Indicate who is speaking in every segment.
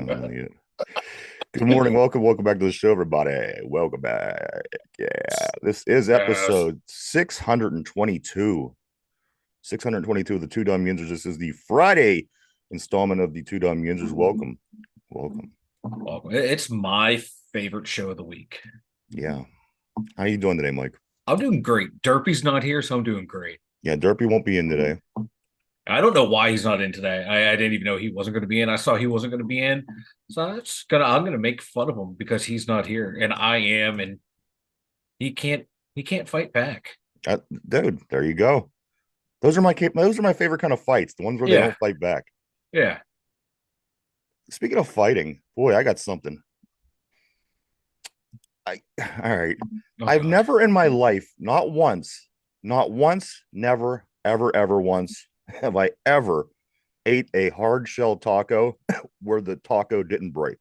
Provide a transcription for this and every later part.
Speaker 1: Good morning, welcome back to the show, everybody. Welcome back. Yeah, this is
Speaker 2: Yes.
Speaker 1: episode 622. 622 of the Two Dumb Yinzers. This is the Friday installment of the Two Dumb Yinzers. Welcome.
Speaker 2: Welcome. It's my favorite show of the week.
Speaker 1: Yeah, how you doing today, Mike?
Speaker 2: I'm doing great. Derpy's not here, so I'm doing great.
Speaker 1: Yeah, Derpy won't be in today.
Speaker 2: I don't know why he's not in today. I didn't even know he wasn't going to be in. I saw he wasn't going to be in, so I'm gonna make fun of him because he's not here, and I am, and he can't fight back.
Speaker 1: Dude, there you go. Those are my favorite kind of fights, the ones where they
Speaker 2: Yeah,
Speaker 1: don't fight back.
Speaker 2: yeah.
Speaker 1: Speaking of fighting, boy, I got something. I all right.
Speaker 2: Oh
Speaker 1: I've
Speaker 2: God.
Speaker 1: never in my life, not once, never, ever once have I ever ate a hard shell taco where the taco didn't break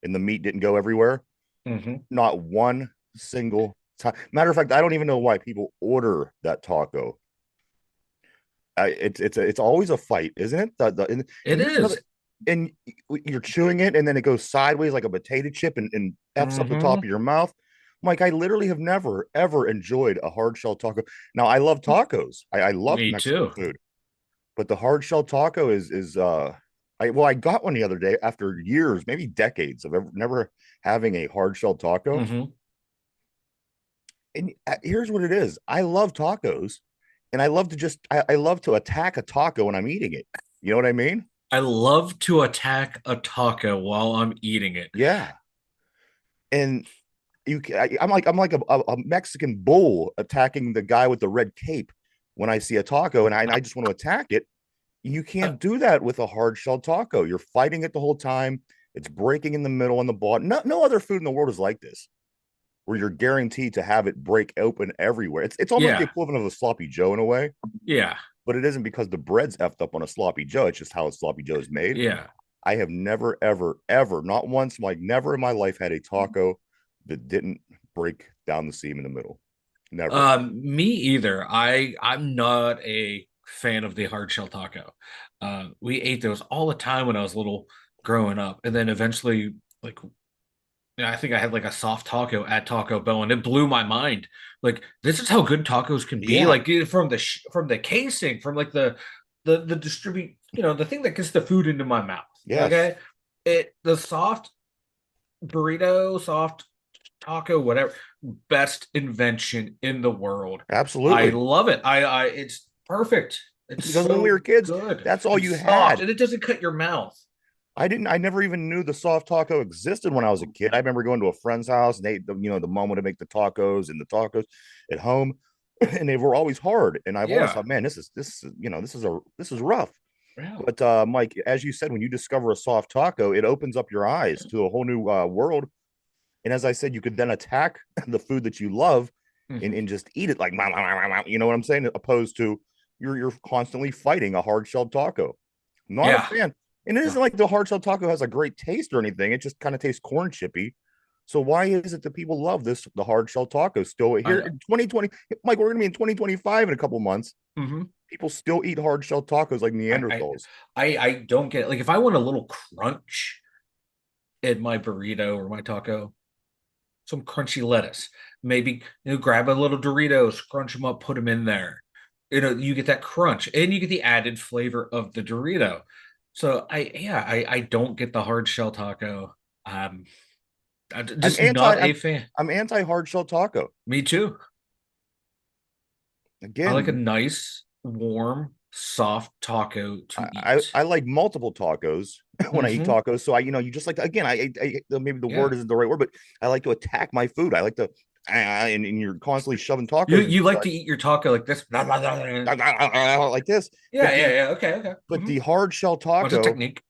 Speaker 1: and the meat didn't go everywhere.
Speaker 2: Hmm.
Speaker 1: Not one single time. Matter of fact, I don't even know why people order that taco. It's always a fight, isn't it?
Speaker 2: It
Speaker 1: And here's another.
Speaker 2: is.
Speaker 1: And you're chewing it, and then it goes sideways like a potato chip, and f's up the top
Speaker 2: Hmm.
Speaker 1: of your mouth. Mike, I literally have never ever enjoyed a hard shell taco. Now I love tacos. I love
Speaker 2: Me
Speaker 1: Mexican
Speaker 2: too.
Speaker 1: food, but the hard shell taco is. I got one the other day after years, maybe decades of never having a hard shell taco.
Speaker 2: Hmm.
Speaker 1: And here's what it is: I love tacos, and I love to attack a taco when I'm eating it. You know what I mean?
Speaker 2: I love to attack a taco while I'm eating it.
Speaker 1: Yeah. And I'm like a Mexican bull attacking the guy with the red cape when I see a taco, and I just want to attack it. You can't do that with a hard shell taco. You're fighting it the whole time. It's breaking in the middle on the bottom. No other food in the world is like this, where you're guaranteed to have it break open everywhere. It's almost the
Speaker 2: Yeah,
Speaker 1: equivalent of a sloppy Joe in a way,
Speaker 2: yeah,
Speaker 1: but it isn't because the bread's effed up on a sloppy Joe. It's just how a sloppy Joe is made.
Speaker 2: yeah.
Speaker 1: I have never, ever, not once, like never in my life had a taco that didn't break down the seam in the middle. Never.
Speaker 2: Me either. I'm not a fan of the hard shell taco. We ate those all the time when I was little growing up, and then eventually, like, I think I had like a soft taco at Taco Bell, and it blew my mind. Like, this is how good tacos can be.
Speaker 1: Yeah.
Speaker 2: Like, from from the casing, from like the distribute, the thing that gets the food into my mouth.
Speaker 1: Yes.
Speaker 2: Okay, the soft burrito, soft taco, whatever, best invention in the world. I
Speaker 1: Absolutely.
Speaker 2: love it. It's perfect. It's
Speaker 1: Because when we were
Speaker 2: so
Speaker 1: kids,
Speaker 2: good
Speaker 1: that's all
Speaker 2: and
Speaker 1: you
Speaker 2: soft,
Speaker 1: had.
Speaker 2: and it doesn't cut your mouth.
Speaker 1: I never even knew the soft taco existed when I was a kid. I remember going to a friend's house and the mom would make the tacos and the tacos at home, and they were always hard. And I've always
Speaker 2: Yeah,
Speaker 1: thought, man, this is rough.
Speaker 2: yeah,
Speaker 1: But Mike, as you said, when you discover a soft taco, it opens up your eyes to a whole new world. And as I said, you could then attack the food that you love
Speaker 2: hmm,
Speaker 1: and just eat it like, you know what I'm saying? Opposed to you're constantly fighting a hard shelled taco. Not a
Speaker 2: yeah.
Speaker 1: fan. And it isn't like the hard shell taco has a great taste or anything. It just kind of tastes corn chippy. So why is it that people love the hard shell taco still
Speaker 2: I
Speaker 1: here
Speaker 2: know.
Speaker 1: in 2020? Mike, we're gonna be in 2025 in a couple months.
Speaker 2: Hmm.
Speaker 1: People still eat hard shell tacos like
Speaker 2: I, I
Speaker 1: Neanderthals.
Speaker 2: I don't get it. Like, if I want a little crunch in my burrito or my taco, some crunchy lettuce, maybe grab a little Doritos, crunch them up, put them in there. You get that crunch, and you get the added flavor of the Dorito. So I don't get the hard shell taco. Um, I'm
Speaker 1: I'm
Speaker 2: just
Speaker 1: anti
Speaker 2: not a
Speaker 1: I'm
Speaker 2: fan.
Speaker 1: I'm anti hard shell taco.
Speaker 2: Me too. I like a
Speaker 1: Again,
Speaker 2: nice, warm, soft taco to eat.
Speaker 1: I like multiple tacos when I eat
Speaker 2: Hmm.
Speaker 1: tacos. So you just like again, maybe the word
Speaker 2: Yeah.
Speaker 1: isn't the right word, but I like to attack my food. I like to and you're constantly shoving
Speaker 2: You
Speaker 1: tacos in
Speaker 2: you like
Speaker 1: your
Speaker 2: to eat your taco like this.
Speaker 1: gut like this.
Speaker 2: Yeah, yeah, yeah. Okay, okay.
Speaker 1: But the hard shell
Speaker 2: What's the
Speaker 1: taco,
Speaker 2: technique?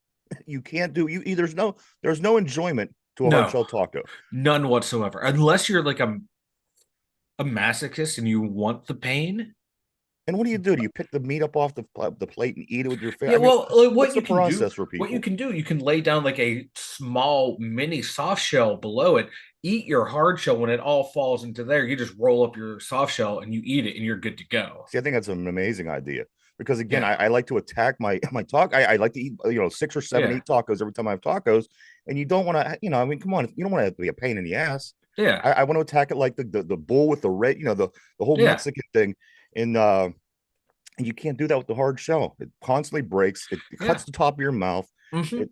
Speaker 1: you can't do you there's no enjoyment to a hard
Speaker 2: No,
Speaker 1: shell taco.
Speaker 2: none whatsoever. Unless you're like a masochist and you want the pain.
Speaker 1: And what do you do? Do you pick the meat up off the plate and eat it with your face?
Speaker 2: Yeah,
Speaker 1: I mean,
Speaker 2: well, like,
Speaker 1: what's the process for
Speaker 2: what you
Speaker 1: people?
Speaker 2: can do, you can lay down like a small mini soft shell below it. Eat your hard shell when it all falls into there. You just roll up your soft shell and you eat it, and you're good to go.
Speaker 1: See, I think that's an amazing idea. because again,
Speaker 2: Yeah.
Speaker 1: I like to attack my talk. I like to eat 6 or 7,
Speaker 2: Yeah.
Speaker 1: 8 tacos every time I have tacos, and you don't want to I mean, come on, you don't want to be a pain in the ass.
Speaker 2: Yeah.
Speaker 1: I want to attack it like the bull with the red, the whole
Speaker 2: Yeah.
Speaker 1: Mexican thing, and and you can't do that with the hard shell. It constantly breaks. It
Speaker 2: Yeah.
Speaker 1: cuts the top of your mouth.
Speaker 2: Hmm.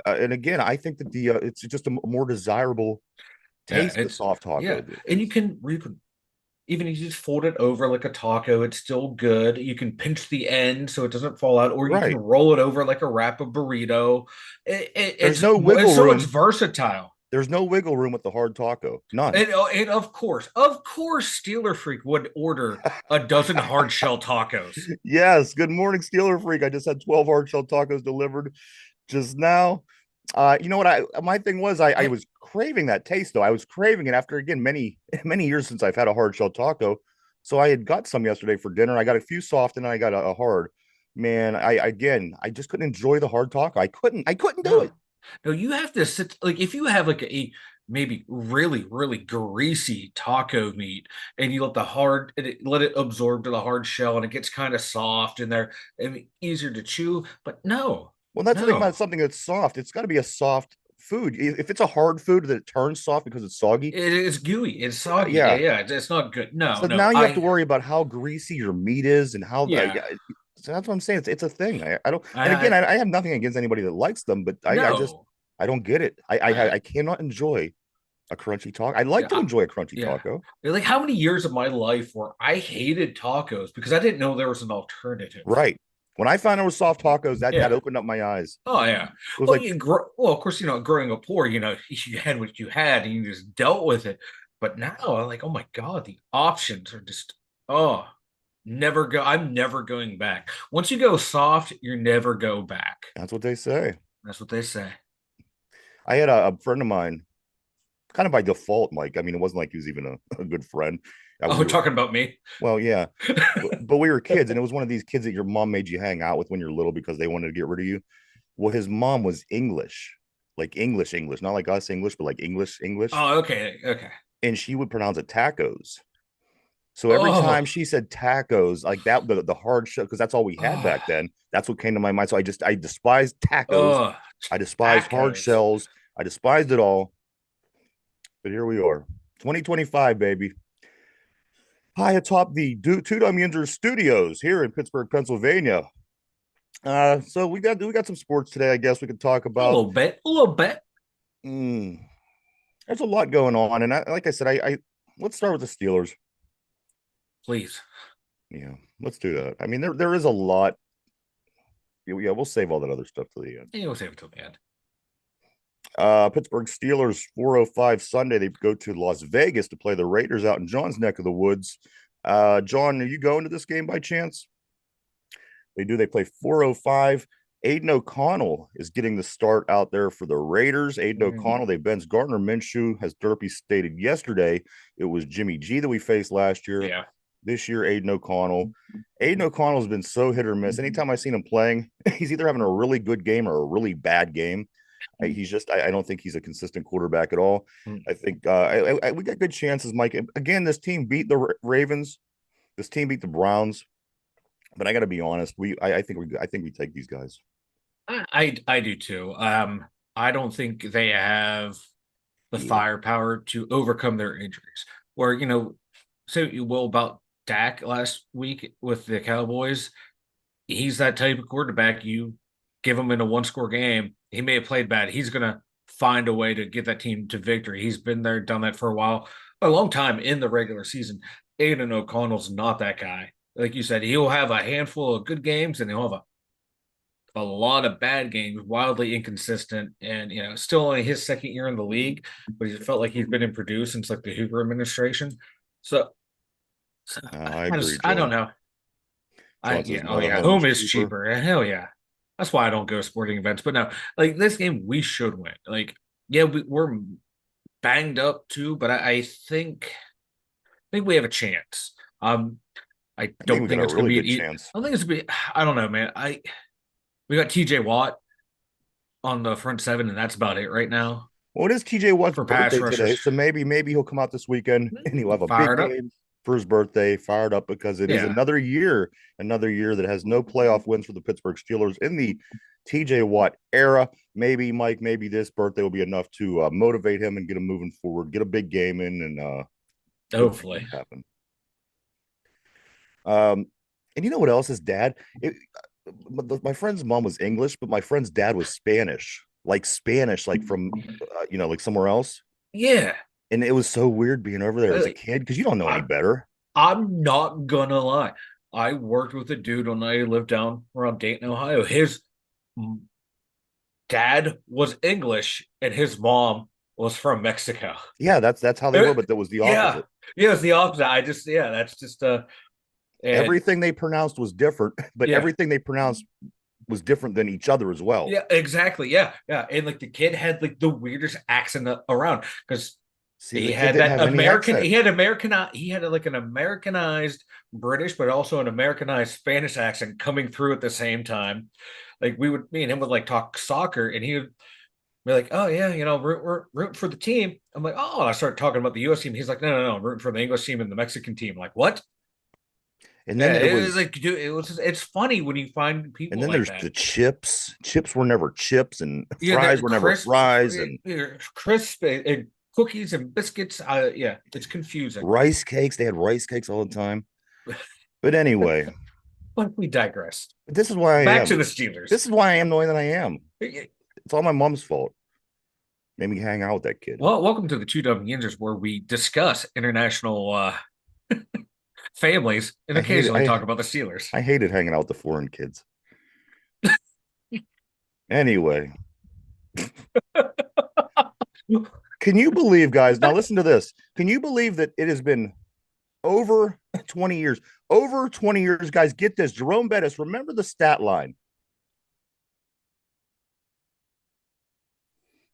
Speaker 1: And again, I think that the it's just a more desirable
Speaker 2: Yeah.
Speaker 1: taste, the
Speaker 2: It's
Speaker 1: soft taco
Speaker 2: yeah. And you can even if you just fold it over like a taco, it's still good. You can pinch the end so it doesn't fall out, or you can
Speaker 1: right.
Speaker 2: roll it over like a wrap of burrito.
Speaker 1: There's no
Speaker 2: It's
Speaker 1: wiggle
Speaker 2: so much
Speaker 1: room.
Speaker 2: versatile.
Speaker 1: There's no wiggle room with the hard taco. None.
Speaker 2: And of course, Steeler Freak would order a dozen hard shell tacos.
Speaker 1: Yes. Good morning, Steeler Freak. I just had 12 hard shell tacos delivered just now. You know what? My thing was I
Speaker 2: Eh,
Speaker 1: was craving that taste though. I was craving it after again many years since I've had a hard shell taco. So I had got some yesterday for dinner. I got a few soft and then I got a hard. Man, I just couldn't enjoy the hard taco. I couldn't do
Speaker 2: No,
Speaker 1: it.
Speaker 2: no, you have to sit like if you have like a maybe really greasy taco meat and you let it absorb to the hard shell and it gets kind of soft and they're I mean, easier to chew. But no,
Speaker 1: Well, that's the thing about
Speaker 2: no,
Speaker 1: something that's soft. It's got to be a soft food. If it's a hard food that it turns soft because it's soggy,
Speaker 2: it is gooey, it's soggy. Yeah,
Speaker 1: yeah.
Speaker 2: yeah, it's not good. No,
Speaker 1: So
Speaker 2: no,
Speaker 1: now you have to worry about how greasy your meat is and how
Speaker 2: yeah,
Speaker 1: yeah. So that's what I'm saying. It's a thing. I don't.
Speaker 2: I,
Speaker 1: And again,
Speaker 2: I
Speaker 1: I have nothing against anybody that likes them, but I just
Speaker 2: no,
Speaker 1: I don't get it.
Speaker 2: I
Speaker 1: I cannot enjoy a crunchy taco. I like
Speaker 2: yeah,
Speaker 1: to enjoy a crunchy
Speaker 2: yeah.
Speaker 1: taco.
Speaker 2: Like how many years of my life where I hated tacos because I didn't know there was an alternative.
Speaker 1: Right. When I found there was soft tacos, that
Speaker 2: Yeah.
Speaker 1: opened up my eyes.
Speaker 2: Oh yeah.
Speaker 1: It was
Speaker 2: Well,
Speaker 1: like,
Speaker 2: well, of course, growing up poor, you had what you had and you just dealt with it. But now I'm like, oh my God, the options are just oh, never go. I'm never going back. Once you go soft, you never go back.
Speaker 1: that's what they say.
Speaker 2: That's what they say.
Speaker 1: I had a friend of mine, kind of by default, Mike. I mean, it wasn't like he was even a good friend.
Speaker 2: Oh,
Speaker 1: We were
Speaker 2: talking about me.
Speaker 1: well, yeah, but we were kids, and it was one of these kids that your mom made you hang out with when you're little because they wanted to get rid of you. Well, his mom was English, like English, not like us English, but like English,
Speaker 2: Oh, okay, okay.
Speaker 1: and she would pronounce it tacos. So every time
Speaker 2: Oh,
Speaker 1: she said tacos, like that, the hard shell, because that's all we had
Speaker 2: oh,
Speaker 1: back then. That's what came to my mind. So I despised tacos.
Speaker 2: oh,
Speaker 1: I despised hard
Speaker 2: tacos.
Speaker 1: shells. I despised it all. But here we are, 2025, baby. High atop the Two Dumb Yinzers studios here in Pittsburgh, Pennsylvania. So we got some sports today. I guess we could talk
Speaker 2: A
Speaker 1: about.
Speaker 2: little bit, a little bit.
Speaker 1: Mm, there's a lot going on, and like I said, I let's start with the Steelers.
Speaker 2: Please.
Speaker 1: Yeah, let's do that. I mean, there is a lot. Yeah, we'll save all that other stuff to the end.
Speaker 2: Yeah, we'll save it till the end.
Speaker 1: Pittsburgh Steelers 4:05 Sunday. They go to Las Vegas to play the Raiders out in John's neck of the woods. John, are you going to this game by chance? They do. They play 4:05. Aiden O'Connell is getting the start out there for the Raiders. Aiden
Speaker 2: Mhm.
Speaker 1: O'Connell, they bench Gardner Minshew, as Derpy stated yesterday. It was Jimmy G that we faced last year.
Speaker 2: Yeah.
Speaker 1: This year, Aiden O'Connell. Aiden O'Connell has been so hit or miss. Anytime I've seen him playing, he's either having a really good game or a really bad game. I don't think he's a consistent quarterback at all.
Speaker 2: Mm.
Speaker 1: I think we got good chances, Mike. Again, this team beat the Ravens. This team beat the Browns. But I got to be honest. I think we take these guys.
Speaker 2: I do too. I don't think they have the
Speaker 1: Yeah.
Speaker 2: firepower to overcome their injuries. Where, say what you will about Dak last week with the Cowboys, he's that type of quarterback. You give him in a one-score game, he may have played bad. He's gonna find a way to get that team to victory. He's been there, done that for a long time in the regular season. Aiden O'Connell's not that guy. Like you said, he'll have a handful of good games and he'll have a lot of bad games, wildly inconsistent, and still only his second year in the league, but he felt like he's been in Purdue since like the Hoover administration. So,
Speaker 1: I
Speaker 2: I
Speaker 1: agree,
Speaker 2: just I don't
Speaker 1: John.
Speaker 2: know.
Speaker 1: John says
Speaker 2: Oh
Speaker 1: now the
Speaker 2: yeah,
Speaker 1: home
Speaker 2: home
Speaker 1: is
Speaker 2: is
Speaker 1: cheaper.
Speaker 2: cheaper. Hell yeah. That's why I don't go to sporting events. But no, like this game, we should win. Like, yeah, we're banged up too, but I think we have a chance. I
Speaker 1: I think
Speaker 2: don't
Speaker 1: we got
Speaker 2: think
Speaker 1: a
Speaker 2: it's gonna
Speaker 1: really
Speaker 2: be
Speaker 1: good
Speaker 2: an eat.
Speaker 1: chance.
Speaker 2: I don't think it's gonna be. I don't know, man. We got TJ Watt on the front seven, and that's about it right now
Speaker 1: Well, it is TJ Watt's
Speaker 2: for pass
Speaker 1: birthday today,
Speaker 2: rushers.
Speaker 1: so maybe he'll come out this weekend and he'll have a big
Speaker 2: Fired up.
Speaker 1: game. for his birthday, fired up because it is
Speaker 2: Yeah,
Speaker 1: another year that has no playoff wins for the Pittsburgh Steelers in the TJ Watt era. Maybe, Mike, maybe this birthday will be enough to motivate him and get him moving forward, get a big game in, and good things
Speaker 2: hopefully.
Speaker 1: happen. Um, and you know what else? His dad, my friend's mom was English, but my friend's dad was Spanish, like from, like somewhere else.
Speaker 2: Yeah.
Speaker 1: And it was so weird being over there as a
Speaker 2: Uh,
Speaker 1: kid because you don't know any
Speaker 2: I,
Speaker 1: better.
Speaker 2: I'm not gonna lie. I worked with a dude when I lived down around Dayton, Ohio. His dad was English and his mom was from Mexico.
Speaker 1: Yeah, that's how they
Speaker 2: Uh,
Speaker 1: were, but that was the
Speaker 2: yeah.
Speaker 1: opposite.
Speaker 2: Yeah, it's the opposite. That's just and
Speaker 1: Everything they pronounced was different, but
Speaker 2: yeah.
Speaker 1: everything they pronounced was different than each other as well.
Speaker 2: Yeah, exactly. Yeah, yeah. And like the kid had like the weirdest accent around because
Speaker 1: See,
Speaker 2: he
Speaker 1: the kid
Speaker 2: had
Speaker 1: didn't
Speaker 2: that
Speaker 1: have any
Speaker 2: American,
Speaker 1: accent.
Speaker 2: he had like an Americanized British, but also an Americanized Spanish accent coming through at the same time. Like me and him would like talk soccer, and he would be like, "Oh yeah, we're rooting for the team." I'm like, "Oh," I started talking about the U.S. team. He's like, "No, no, no, I'm rooting for the English team and the Mexican team." I'm like, what?
Speaker 1: And then
Speaker 2: Yeah,
Speaker 1: it
Speaker 2: it was
Speaker 1: was
Speaker 2: like, dude, it's funny when you find
Speaker 1: and
Speaker 2: people
Speaker 1: then
Speaker 2: like
Speaker 1: there's
Speaker 2: that.
Speaker 1: the chips. Chips were never chips and
Speaker 2: Yeah,
Speaker 1: fries
Speaker 2: they're
Speaker 1: were never
Speaker 2: crisp,
Speaker 1: fries and
Speaker 2: crisp, and cookies and biscuits. Yeah, it's confusing.
Speaker 1: rice cakes. They had rice cakes all the time. But anyway,
Speaker 2: But we digress.
Speaker 1: this is why I
Speaker 2: Back
Speaker 1: am.
Speaker 2: to the Steelers.
Speaker 1: This is why I am the way that I am. It's all my mom's fault. Made me hang out with that kid.
Speaker 2: Well, welcome to the Two Dumb Yinzers, where we discuss international families and
Speaker 1: I hated
Speaker 2: occasionally
Speaker 1: I
Speaker 2: talk about the Steelers.
Speaker 1: I hated hanging out with the foreign kids. Anyway, can you believe, guys? Now listen to this. Can you believe that it has been over 20 years? Over 20 years, guys. Get this. Jerome Bettis, remember the stat line.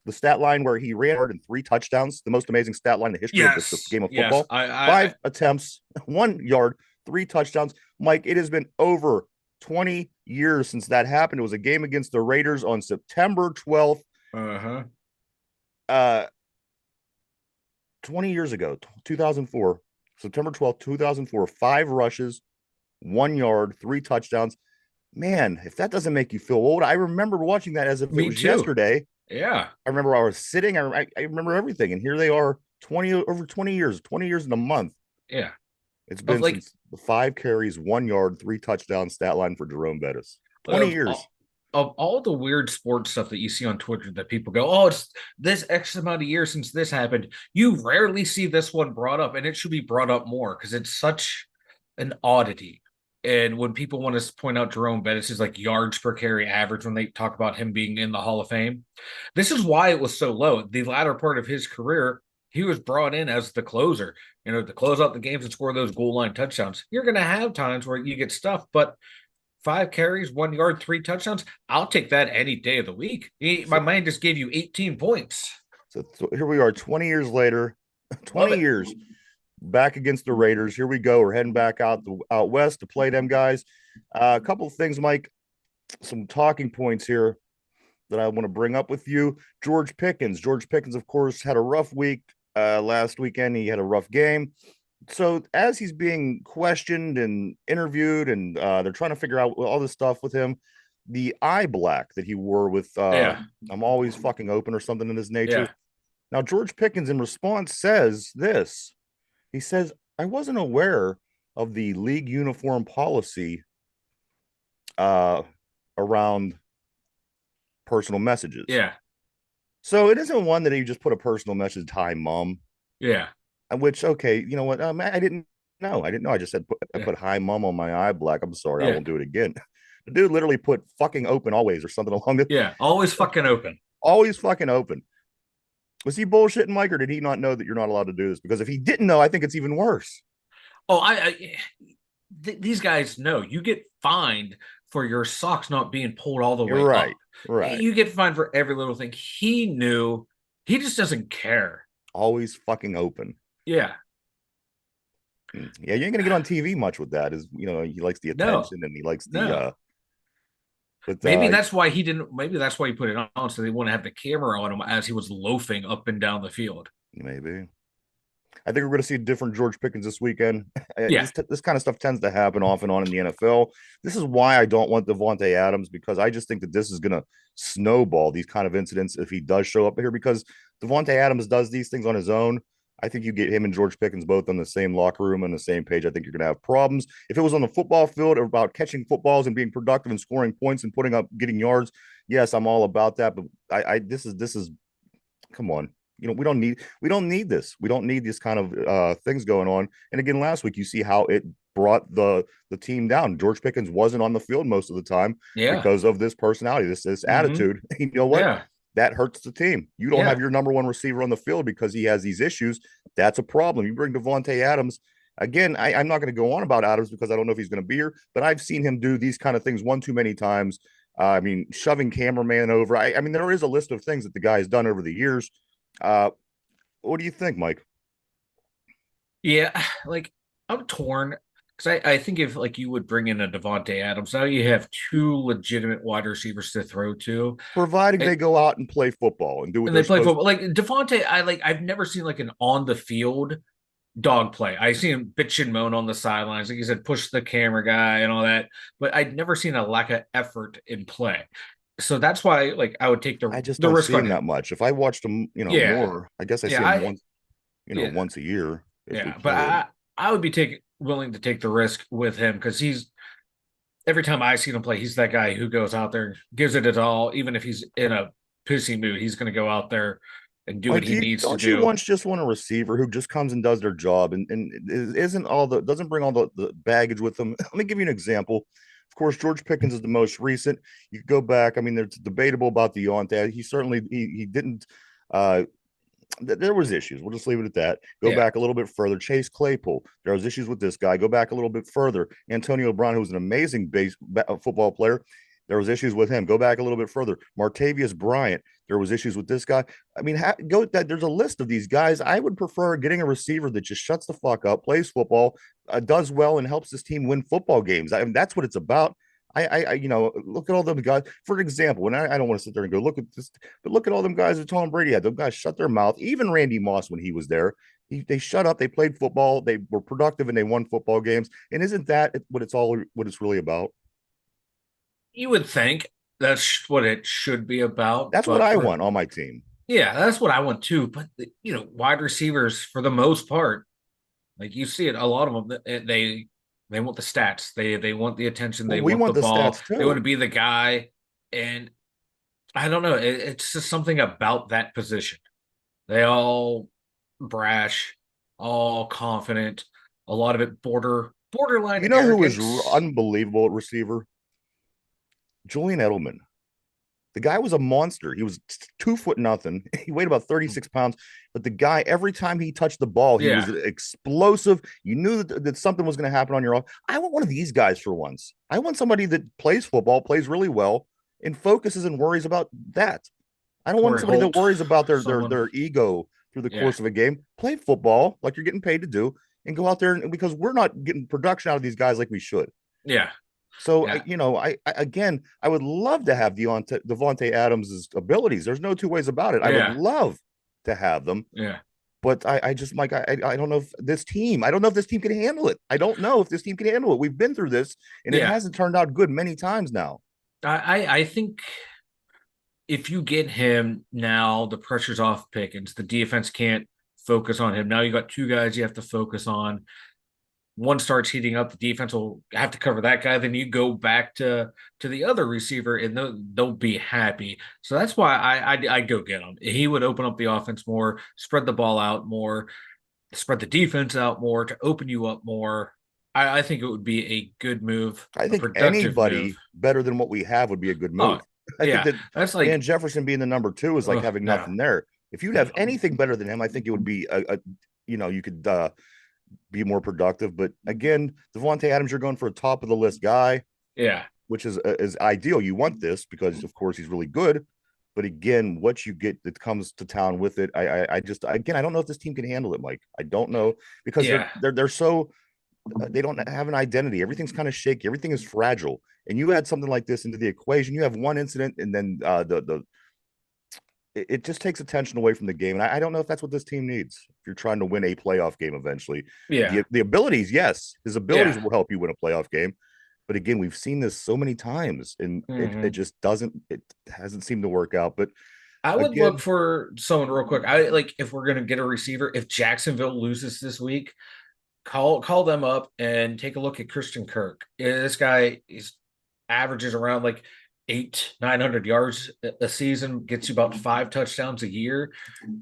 Speaker 1: The stat line where he ran hard in 3 touchdowns, the most amazing stat line in the history of the
Speaker 2: Yes,
Speaker 1: game of
Speaker 2: yes.
Speaker 1: football. 5 attempts, 1 yard, 3 touchdowns. Mike, it has been over 20 years since that happened. It was a game against the Raiders on September 12th,
Speaker 2: uh-huh.
Speaker 1: uh, 20 years ago, 2004, September 12th, 2004. 5 rushes, 1 yard, 3 touchdowns. Man, if that doesn't make you feel old, I remember watching that as if it
Speaker 2: Me
Speaker 1: was
Speaker 2: too.
Speaker 1: yesterday.
Speaker 2: Yeah,
Speaker 1: I remember I was sitting. I remember everything, and here they are, 20 years, 20 years in a month.
Speaker 2: yeah.
Speaker 1: It's
Speaker 2: Of
Speaker 1: been
Speaker 2: like
Speaker 1: since the 5 carries, 1 yard, 3 touchdowns stat line for Jerome Bettis. 20
Speaker 2: of
Speaker 1: years.
Speaker 2: of all the weird sports stuff that you see on Twitter that people go, "Oh, it's this X amount of years since this happened." You rarely see this one brought up, and it should be brought up more because it's such an oddity. And when people want to point out Jerome Bettis' like yards per carry average when they talk about him being in the Hall of Fame, this is why it was so low. The latter part of his career, he was brought in as the closer, to close out the games and score those goal line touchdowns. You're going to have times where you get stuff, but 5 carries, 1 yard, 3 touchdowns. I'll take that any day of the week. My
Speaker 1: So,
Speaker 2: man just gave you 18 points.
Speaker 1: so here we are, 20 years later,
Speaker 2: Love
Speaker 1: 20
Speaker 2: it.
Speaker 1: years back against the Raiders. Here we go. We're heading back out west to play them guys. A couple of things, Mike. Some talking points here that I want to bring up with you. George Pickens. George Pickens, of course, had a rough week last weekend. He had a rough game. So as he's being questioned and interviewed, and they're trying to figure out all this stuff with him, the eye black that he wore with
Speaker 2: Yeah.
Speaker 1: "I'm always fucking open" or something in this nature.
Speaker 2: Yeah.
Speaker 1: Now George Pickens, in response, says this. He says, "I wasn't aware of the league uniform policy uh, around personal messages."
Speaker 2: Yeah.
Speaker 1: So it isn't one that you just put a personal message, "Hi, mom,"
Speaker 2: Yeah.
Speaker 1: which, okay, you know what? I didn't know. I didn't know. I just said, I
Speaker 2: Yeah.
Speaker 1: put "Hi, mom" on my eye black. I'm sorry. I
Speaker 2: Yeah.
Speaker 1: won't do it again. The dude literally put "fucking open always" or something along the
Speaker 2: Yeah. Always fucking open.
Speaker 1: always fucking open. Was he bullshitting, Mike, or did he not know that you're not allowed to do this? Because if he didn't know, I think it's even worse.
Speaker 2: Oh, these guys know you get fined for your socks not being pulled all the
Speaker 1: You're
Speaker 2: way
Speaker 1: right.
Speaker 2: up.
Speaker 1: Right.
Speaker 2: You get fined for every little thing. He knew. He just doesn't care.
Speaker 1: Always fucking open.
Speaker 2: Yeah.
Speaker 1: Yeah, you ain't gonna get on TV much with that. Is he likes the
Speaker 2: No.
Speaker 1: attention and he likes the
Speaker 2: No.
Speaker 1: but
Speaker 2: Maybe that's why he didn't. Maybe that's why he put it on so they want to have the camera on him as he was loafing up and down the field.
Speaker 1: maybe. I think we're going to see a different George Pickens this weekend.
Speaker 2: Yeah,
Speaker 1: This kind of stuff tends to happen off and on in the NFL. This is why I don't want Devontae Adams, because I just think that this is going to snowball these kind of incidents if he does show up here. Because Devontae Adams does these things on his own. I think you get him and George Pickens both on the same locker room on the same page. I think you're going to have problems. If it was on the football field or about catching footballs and being productive and scoring points and putting up getting yards, yes, I'm all about that. But this is come on. We don't need this. We don't need these kind of things going on. And again, last week you see how it brought the team down. George Pickens wasn't on the field most of the time
Speaker 2: yeah,
Speaker 1: because of this personality, this
Speaker 2: hmm,
Speaker 1: attitude. You know what?
Speaker 2: yeah,
Speaker 1: That hurts the team. You don't have
Speaker 2: yeah.
Speaker 1: your number one receiver on the field because he has these issues. That's a problem. You bring Devontae Adams. Again, I'm not going to go on about Adams because I don't know if he's going to be here, but I've seen him do these kind of things one too many times. I mean, shoving cameraman over. I mean, there is a list of things that the guy has done over the years. Uh, what do you think, Mike?
Speaker 2: Yeah, like I'm torn because I think if like you would bring in a Devonte Adams, now you have two legitimate wide receivers to throw to,
Speaker 1: Providing they
Speaker 2: and,
Speaker 1: go out and play football and do what
Speaker 2: and
Speaker 1: they're
Speaker 2: they play
Speaker 1: supposed
Speaker 2: football. Like Devonte, I've never seen like an on the field dog play. I see him bitch and moan on the sidelines, like you said, push the camera guy and all that, but I'd never seen a lack of effort in play. So that's why like I would take
Speaker 1: to. I just
Speaker 2: the
Speaker 1: don't
Speaker 2: risk
Speaker 1: see
Speaker 2: on
Speaker 1: him
Speaker 2: him.
Speaker 1: that much. If I watched him,
Speaker 2: Yeah,
Speaker 1: more, I guess I see
Speaker 2: yeah,
Speaker 1: him once,
Speaker 2: yeah.
Speaker 1: once a year if we
Speaker 2: Yeah, but
Speaker 1: could.
Speaker 2: I would be willing to take the risk with him because he's every time I see him play, he's that guy who goes out there, gives it his all, even if he's in a pissy mood, he's going to go out there and do what
Speaker 1: Mike,
Speaker 2: he needs to
Speaker 1: don't you
Speaker 2: do.
Speaker 1: once just want a receiver who just comes and does their job and isn't all the doesn't bring all the baggage with them? Let me give you an example. Of course, George Pickens is the most recent. You could go back. I mean, there's debatable about the on that. He certainly he didn't uh there was issues. We'll just leave it at that. Go
Speaker 2: Yeah,
Speaker 1: back a little bit further. Chase Claypool. There was issues with this guy. Go back a little bit further. Antonio Brown, who was an amazing football player. There was issues with him. Go back a little bit further. Martavius Bryant. There was issues with this guy. I mean, go that. There's a list of these guys. I would prefer getting a receiver that just shuts the fuck up, plays football, does well, and helps this team win football games. I mean, that's what it's about. Look at all them guys. For example, and I don't want to sit there and go look at this, but look at all them guys that Tom Brady had. Those guys shut their mouth. Even Randy Moss, when he was there, they shut up. They played football. They were productive, and they won football games. And isn't that what it's really about?
Speaker 2: you would think that's what it should be about,
Speaker 1: That's what
Speaker 2: but
Speaker 1: I
Speaker 2: for
Speaker 1: want on my team.
Speaker 2: yeah, that's what I want too. But wide receivers for the most part, like you see it, a lot of them they want the stats, they want the attention,
Speaker 1: Well,
Speaker 2: they
Speaker 1: we
Speaker 2: want
Speaker 1: want
Speaker 2: the
Speaker 1: the
Speaker 2: ball,
Speaker 1: stats
Speaker 2: they want to
Speaker 1: too.
Speaker 2: be the guy, and I don't know. It's just something about that position. They all brash, all confident. A lot of it borderline
Speaker 1: You know who is
Speaker 2: arrogance.
Speaker 1: unbelievable at receiver? Julian Edelman. The guy was a monster. He was 2 foot nothing. He weighed about 36 pounds. But the guy, every time he touched the ball, he was
Speaker 2: Yeah,
Speaker 1: explosive. You knew that something was going to happen on your off. I want one of these guys for once. I want somebody that plays football, plays really well, and focuses and worries about that. I don't want
Speaker 2: Torrey
Speaker 1: somebody that
Speaker 2: Holt,
Speaker 1: worries about
Speaker 2: someone.
Speaker 1: their ego through the
Speaker 2: Yeah,
Speaker 1: course of a game. Play football like you're getting paid to do, and go out there because we're not getting production out of these guys like we should.
Speaker 2: yeah,
Speaker 1: So
Speaker 2: yeah,
Speaker 1: I again, I would love to have Devontae Adams's abilities. There's no two ways about it. I would
Speaker 2: yeah,
Speaker 1: love to have them,
Speaker 2: yeah,
Speaker 1: but I just Mike, I don't know if this team. I don't know if this team can handle it. I don't know if this team can handle it. We've been through this, and it
Speaker 2: yeah.
Speaker 1: hasn't turned out good many times now.
Speaker 2: I think if you get him now, the pressure's off Pickens. The defense can't focus on him. Now you got two guys you have to focus on. One starts heating up, the defense will have to cover that guy. Then you go back to the other receiver, and they'll be happy. So that's why I go get him. He would open up the offense more, spread the ball out more, spread the defense out more to open you up more. I think it would be a good move,
Speaker 1: I
Speaker 2: a
Speaker 1: think
Speaker 2: productive move.
Speaker 1: anybody better than what we have would be a good
Speaker 2: Oh
Speaker 1: move. I think
Speaker 2: yeah,
Speaker 1: that
Speaker 2: that's
Speaker 1: Van
Speaker 2: like
Speaker 1: Jefferson being the number two is like having
Speaker 2: no,
Speaker 1: nothing there. If you'd have
Speaker 2: no,
Speaker 1: anything better than him, I think it would be you could be more productive. But again, Devontae Adams, you're going for a top of the list guy,
Speaker 2: yeah,
Speaker 1: which is ideal. You want this because, of course, he's really good. But again, what you get that comes to town with it, I just again, I don't know if this team can handle it, Mike. I don't know because
Speaker 2: yeah,
Speaker 1: they're so they don't have an identity. Everything's kind of shaky. Everything is fragile. And you add something like this into the equation. You have one incident, and then it just takes attention away from the game. And I don't know if that's what this team needs. If you're trying to win a playoff game eventually,
Speaker 2: Yeah.
Speaker 1: the abilities, yes, his abilities
Speaker 2: Yeah.
Speaker 1: will help you win a playoff game. But again, we've seen this so many times, and it
Speaker 2: Hmm.
Speaker 1: just doesn't. It hasn't seemed to work out. But
Speaker 2: I would look
Speaker 1: again,
Speaker 2: for someone real quick. I like if we're gonna get a receiver, if Jacksonville loses this week, call them up and take a look at Christian Kirk. This guy is averages around like 900 yards a season, gets you about 5 touchdowns a year.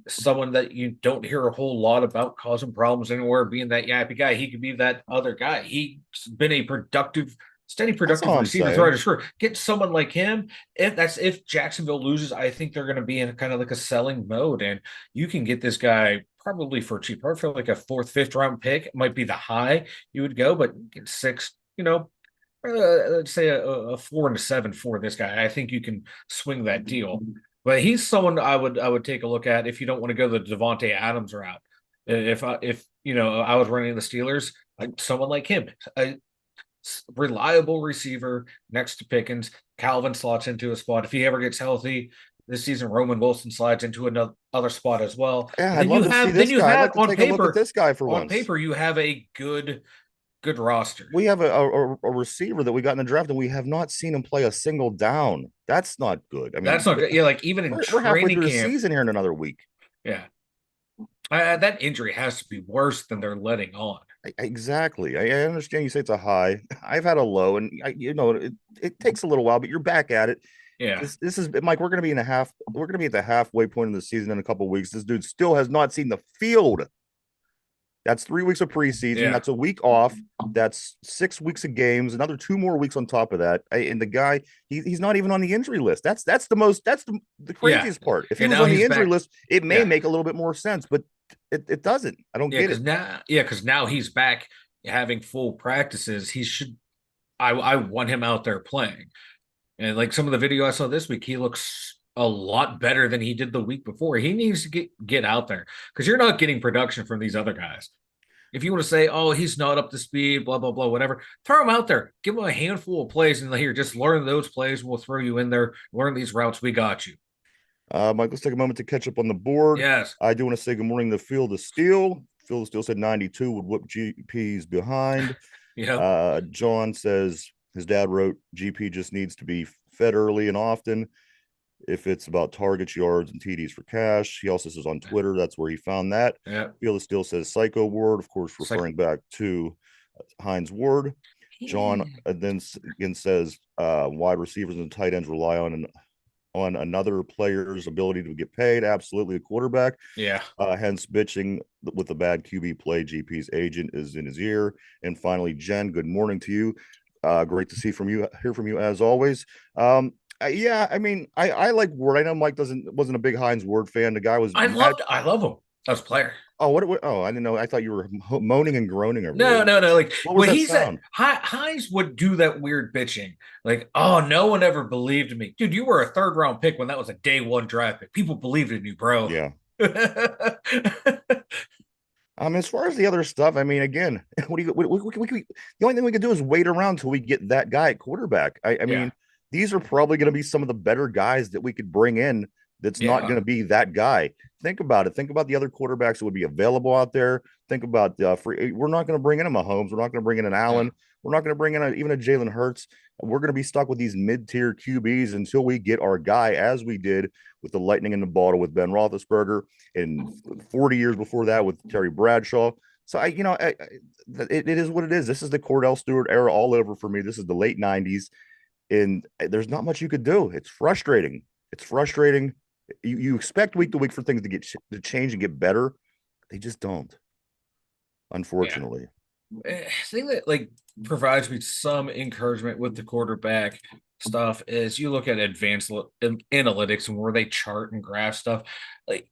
Speaker 2: Someone that you don't hear a whole lot about causing problems anywhere, being that yappy guy. He could be that other guy. He's been a steady
Speaker 1: that's
Speaker 2: productive
Speaker 1: all I'm
Speaker 2: receiver throughout
Speaker 1: saying.
Speaker 2: his career. Get someone like him. If Jacksonville loses, I think they're going to be in kind of like a selling mode, and you can get this guy probably for cheap. I feel like a fourth, fifth round pick it might be the high you would go, but get six. Let's say a 4 and a 7 for this guy. I think you can swing that deal. But he's someone I would take a look at if you don't want to go the Devontae Adams route. If I was running the Steelers, someone like him, a reliable receiver next to Pickens. Calvin slots into a spot. If he ever gets healthy this season, Roman Wilson slides into another other spot as well.
Speaker 1: Yeah,
Speaker 2: And
Speaker 1: I'd love to see
Speaker 2: then
Speaker 1: this
Speaker 2: you
Speaker 1: guy. I'd
Speaker 2: have
Speaker 1: like to take a look at this guy for
Speaker 2: on
Speaker 1: once.
Speaker 2: paper you have a good roster.
Speaker 1: We have a receiver that we got in the draft, and we have not seen him play a single down. That's not good. I
Speaker 2: That's
Speaker 1: mean,
Speaker 2: not good. Yeah, like even in
Speaker 1: we're halfway
Speaker 2: training
Speaker 1: through the
Speaker 2: camp,
Speaker 1: season here in another week.
Speaker 2: yeah, that injury has to be worse than they're letting on.
Speaker 1: Exactly. I understand you say it's a high. I've had a low, and it takes a little while, but you're back at it.
Speaker 2: Yeah,
Speaker 1: This is Mike. We're going to be in a half. We're going to be at the halfway point of the season in a couple of weeks. This dude still has not seen the field. That's 3 weeks of preseason.
Speaker 2: yeah,
Speaker 1: That's a week off. That's 6 weeks of games. Another 2 more weeks on top of that. And the guy, he's not even on the injury list. That's the
Speaker 2: yeah.
Speaker 1: craziest part. If he
Speaker 2: And
Speaker 1: was
Speaker 2: now
Speaker 1: on the
Speaker 2: he's
Speaker 1: injury
Speaker 2: back.
Speaker 1: list, it may
Speaker 2: Yeah,
Speaker 1: make a little bit more sense, but it doesn't. I don't get it.
Speaker 2: because now he's back having full practices. He should. I want him out there playing. And like some of the video I saw this week, he looks a lot better than he did the week before. He needs to get out there because you're not getting production from these other guys. If you want to say, oh, he's not up to speed, blah, blah, blah, whatever, throw him out there. Give him a handful of plays and here, just learn those plays. We'll throw you in there. Learn these routes. We got you.
Speaker 1: Mike, let's take a moment to catch up on the board.
Speaker 2: Yes.
Speaker 1: I do want to say good morning to Field of Steel. Field of Steel said 92 would whoop GP's behind.
Speaker 2: Yep.
Speaker 1: John says his dad wrote GP just needs to be fed early and often. If it's about targets, yards, and TDs for cash. He also says on Twitter that's where he found that.
Speaker 2: Yep.
Speaker 1: Field of Steel says Psycho Ward, of course,
Speaker 2: It's like,
Speaker 1: referring back to Heinz Ward. John then again says wide receivers and tight ends rely on another player's ability to get paid. Absolutely, a quarterback.
Speaker 2: yeah.
Speaker 1: Hence, bitching with the bad QB play. GP's agent is in his ear. And finally, Jen, good morning to you. Great to hear from you as always. Yeah, I mean, I like Ward. I know Mike wasn't a big Heinz Ward fan. The guy was mad.
Speaker 2: I love him as a player.
Speaker 1: Oh, what? Oh, I didn't know. I thought you were moaning and groaning over
Speaker 2: No,
Speaker 1: there.
Speaker 2: no, no. Like
Speaker 1: What was
Speaker 2: when
Speaker 1: that
Speaker 2: he's at
Speaker 1: sound?
Speaker 2: Hines would do that weird bitching. Like, oh, no one ever believed in me. Dude, you were a third round pick when that was a day one draft pick. People believed in you, bro.
Speaker 1: Yeah. As far as the other stuff, I mean, again, what do you? The only thing we could do is wait around until we get that guy at quarterback. I
Speaker 2: Yeah.
Speaker 1: mean, these are probably going to be some of the better guys that we could bring in. That's not
Speaker 2: Yeah.
Speaker 1: going to be that guy. Think about it. Think about the other quarterbacks that would be available out there. Think about free. We're not going to bring in a Mahomes. We're not going to bring in an
Speaker 2: Yeah.
Speaker 1: Allen. We're not going to bring in even a Jalen Hurts. We're going to be stuck with these mid-tier QBs until we get our guy, as we did with the lightning in the bottle with Ben Roethlisberger, and 40 years before that with Terry Bradshaw. So it is what it is. This is the Cordell Stewart era all over for me. This is the late 90s, and there's not much you could do. It's frustrating. It's frustrating. You expect week to week for things to change and get better. They just don't,
Speaker 2: Yeah.
Speaker 1: unfortunately.
Speaker 2: Thing that like provides me some encouragement with the quarterback stuff is you look at advanced analytics and where they chart and graph stuff. Like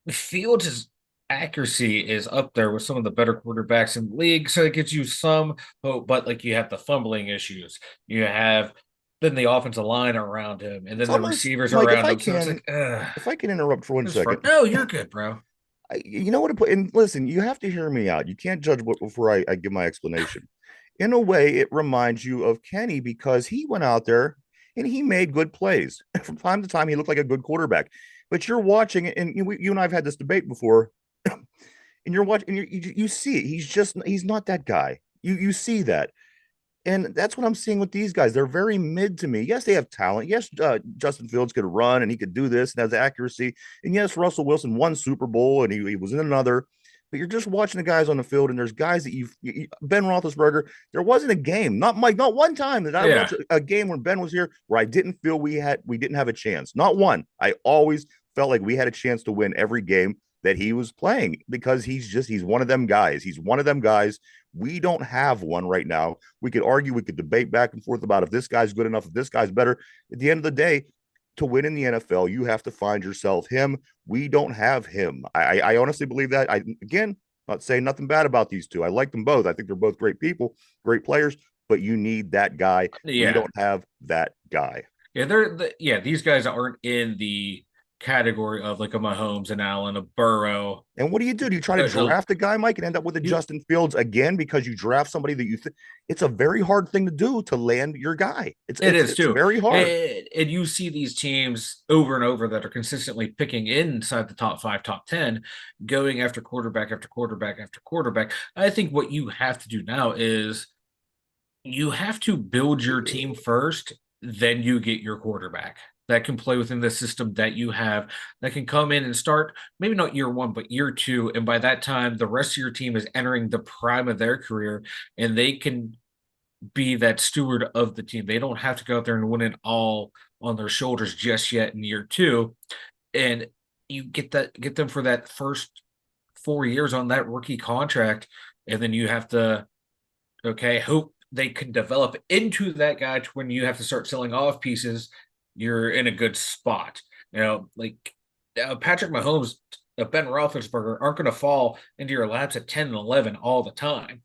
Speaker 2: Fields' accuracy is up there with some of the better quarterbacks in the league, so it gives you some hope. But like you have the fumbling issues, you have then the offensive line around him, and
Speaker 1: It's
Speaker 2: then the
Speaker 1: almost
Speaker 2: receivers
Speaker 1: Mike,
Speaker 2: around him. So it's like,
Speaker 1: if I can interrupt for one
Speaker 2: this for
Speaker 1: second.
Speaker 2: no, you're good, bro.
Speaker 1: You know what to put and listen, you have to hear me out. You can't judge before I give my explanation. In a way, it reminds you of Kenny because he went out there and he made good plays. From time to time, he looked like a good quarterback. But you're watching it, and you and I've had this debate before, and you're watching, and you see it. He's not that guy. You see that. And that's what I'm seeing with these guys. They're very mid to me. Yes, they have talent. Yes, Justin Fields could run and he could do this and has accuracy. And yes, Russell Wilson won Super Bowl and he was in another. But you're just watching the guys on the field, and there's guys that Ben Roethlisberger. There wasn't a game, not Mike, not one time that I
Speaker 2: Yeah,
Speaker 1: watched a game when Ben was here where I didn't feel we didn't have a chance. Not one. I always felt like we had a chance to win every game that he was playing because he's one of them guys. He's one of them guys. We don't have one right now. We could argue, we could debate back and forth about if this guy's good enough, if this guy's better. At the end of the day, to win in the NFL, you have to find yourself him. We don't have him. I honestly believe that. Again, not saying nothing bad about these two. I like them both. I think they're both great people, great players, but you need that guy. We
Speaker 2: yeah,
Speaker 1: don't have that guy.
Speaker 2: yeah. Yeah. These guys aren't in the category of like a Mahomes and Allen, a Burrow.
Speaker 1: And what do? Do you try to draft a guy, Mike, and end up with a
Speaker 2: You,
Speaker 1: Justin Fields again because you draft somebody that it's a very hard thing to do to land your guy. It's
Speaker 2: it
Speaker 1: it's
Speaker 2: is
Speaker 1: it's
Speaker 2: too,
Speaker 1: very hard.
Speaker 2: and you see these teams over and over that are consistently picking inside the top 5, top 10, going after quarterback after quarterback after quarterback. I think what you have to do now is you have to build your team first, then you get your quarterback that can play within the system that you have, that can come in and start maybe not year one, but year two. And by that time, the rest of your team is entering the prime of their career and they can be that steward of the team. They don't have to go out there and win it all on their shoulders just yet in year two. And you get them for that first 4 years on that rookie contract. And then you have to, okay, hope they can develop into that guy to when you have to start selling off pieces, you're in a good spot. Like Patrick Mahomes, Ben Roethlisberger aren't going to fall into your laps at 10 and 11 all the time.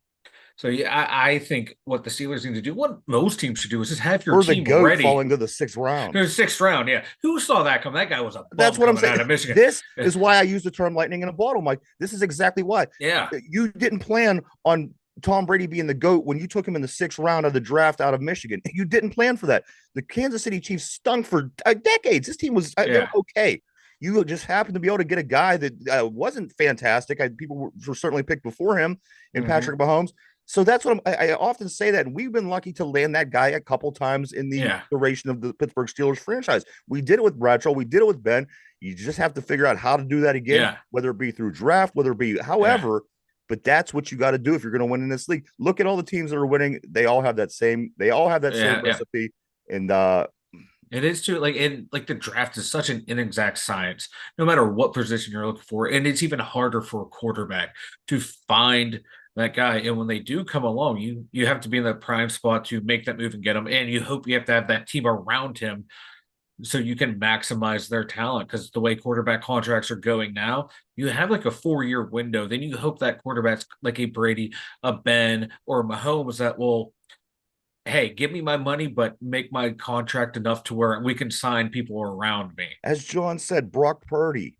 Speaker 2: So yeah, I think what the Steelers need to do, what most teams should do, is just have your
Speaker 1: Or the
Speaker 2: team
Speaker 1: goat
Speaker 2: ready.
Speaker 1: falling to the sixth round.
Speaker 2: The sixth round, yeah. Who saw that come? That guy was a
Speaker 1: That's
Speaker 2: bum
Speaker 1: what I'm
Speaker 2: coming
Speaker 1: saying.
Speaker 2: out of Michigan.
Speaker 1: This is why I use the term lightning in a bottle, Mike. This is exactly why.
Speaker 2: Yeah,
Speaker 1: You didn't plan on Tom Brady being the GOAT when you took him in the sixth round of the draft out of Michigan. You didn't plan for that. The Kansas City Chiefs stunk for decades. This team was they were
Speaker 2: yeah,
Speaker 1: okay. You just happened to be able to get a guy that wasn't fantastic. People were certainly picked before him in
Speaker 2: hmm,
Speaker 1: Patrick Mahomes. So that's what I often say that, and we've been lucky to land that guy a couple times in the
Speaker 2: yeah,
Speaker 1: duration of the Pittsburgh Steelers franchise. We did it with Bradshaw, we did it with Ben. You just have to figure out how to do that again,
Speaker 2: yeah,
Speaker 1: whether it be through draft, whether it be
Speaker 2: yeah,
Speaker 1: however. But that's what you got to do if you're going to win in this league. Look at all the teams that are winning; they all have that same. They all have that same
Speaker 2: yeah, yeah.
Speaker 1: recipe. And
Speaker 2: It is too, like, and like the draft is such an inexact science, no matter what position you're looking for. And it's even harder for a quarterback to find that guy. And when they do come along, you have to be in that prime spot to make that move and get them. And you hope you have to have that team around him so you can maximize their talent. Because the way quarterback contracts are going now, you have like a 4 year window. Then you hope that quarterback's like a Brady, a Ben, or a Mahomes that will, hey, give me my money, but make my contract enough to where we can sign people around me.
Speaker 1: as John said, Brock Purdy.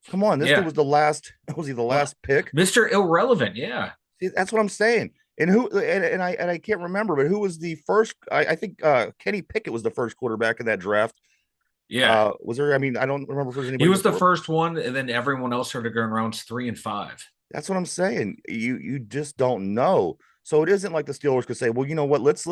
Speaker 1: Come on, this dude
Speaker 2: Yeah.
Speaker 1: was the last. Was he the
Speaker 2: Well,
Speaker 1: last pick?
Speaker 2: Mr. Irrelevant. Yeah.
Speaker 1: See, that's what I'm saying. And I can't remember, but who was the first? I think Kenny Pickett was the first quarterback in that draft.
Speaker 2: Yeah.
Speaker 1: Was there? I mean, I don't remember if there was
Speaker 2: He
Speaker 1: anybody
Speaker 2: was the
Speaker 1: before.
Speaker 2: first one, and then everyone else started going rounds 3 and 5.
Speaker 1: That's what I'm saying. You just don't know. So it isn't like the Steelers could say, well, you know what? Let's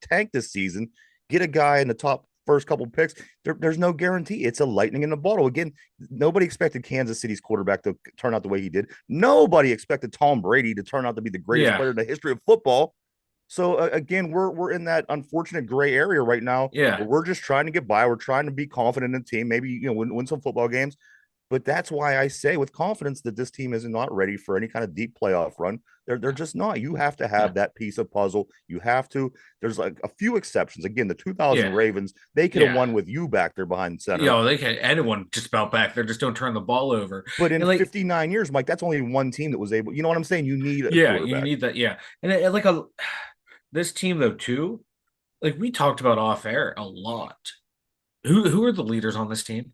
Speaker 1: tank this season, get a guy in the top first couple picks. There's no guarantee. It's a lightning in the bottle. Again, nobody expected Kansas City's quarterback to turn out the way he did. Nobody expected Tom Brady to turn out to be the greatest
Speaker 2: Yeah.
Speaker 1: player in the history of football. So again, we're in that unfortunate gray area right now
Speaker 2: Yeah.
Speaker 1: where we're just trying to get by. We're trying to be confident in the team. Maybe win some football games. But that's why I say with confidence that this team is not ready for any kind of deep playoff run. They're just not. You have to
Speaker 2: Yeah.
Speaker 1: have that piece of puzzle. You have to. There's like a few exceptions. Again, the 2000
Speaker 2: Yeah.
Speaker 1: Ravens, they could have
Speaker 2: Yeah.
Speaker 1: won with you back there behind center.
Speaker 2: They can anyone just about back there, just don't turn the ball over.
Speaker 1: But in
Speaker 2: And like,
Speaker 1: 59 years, Mike, that's only one team that was able. You know what I'm saying? You need a
Speaker 2: yeah, you
Speaker 1: quarterback.
Speaker 2: need that. Yeah. And like a this team though, too, like we talked about off air a lot. Who are the leaders on this team?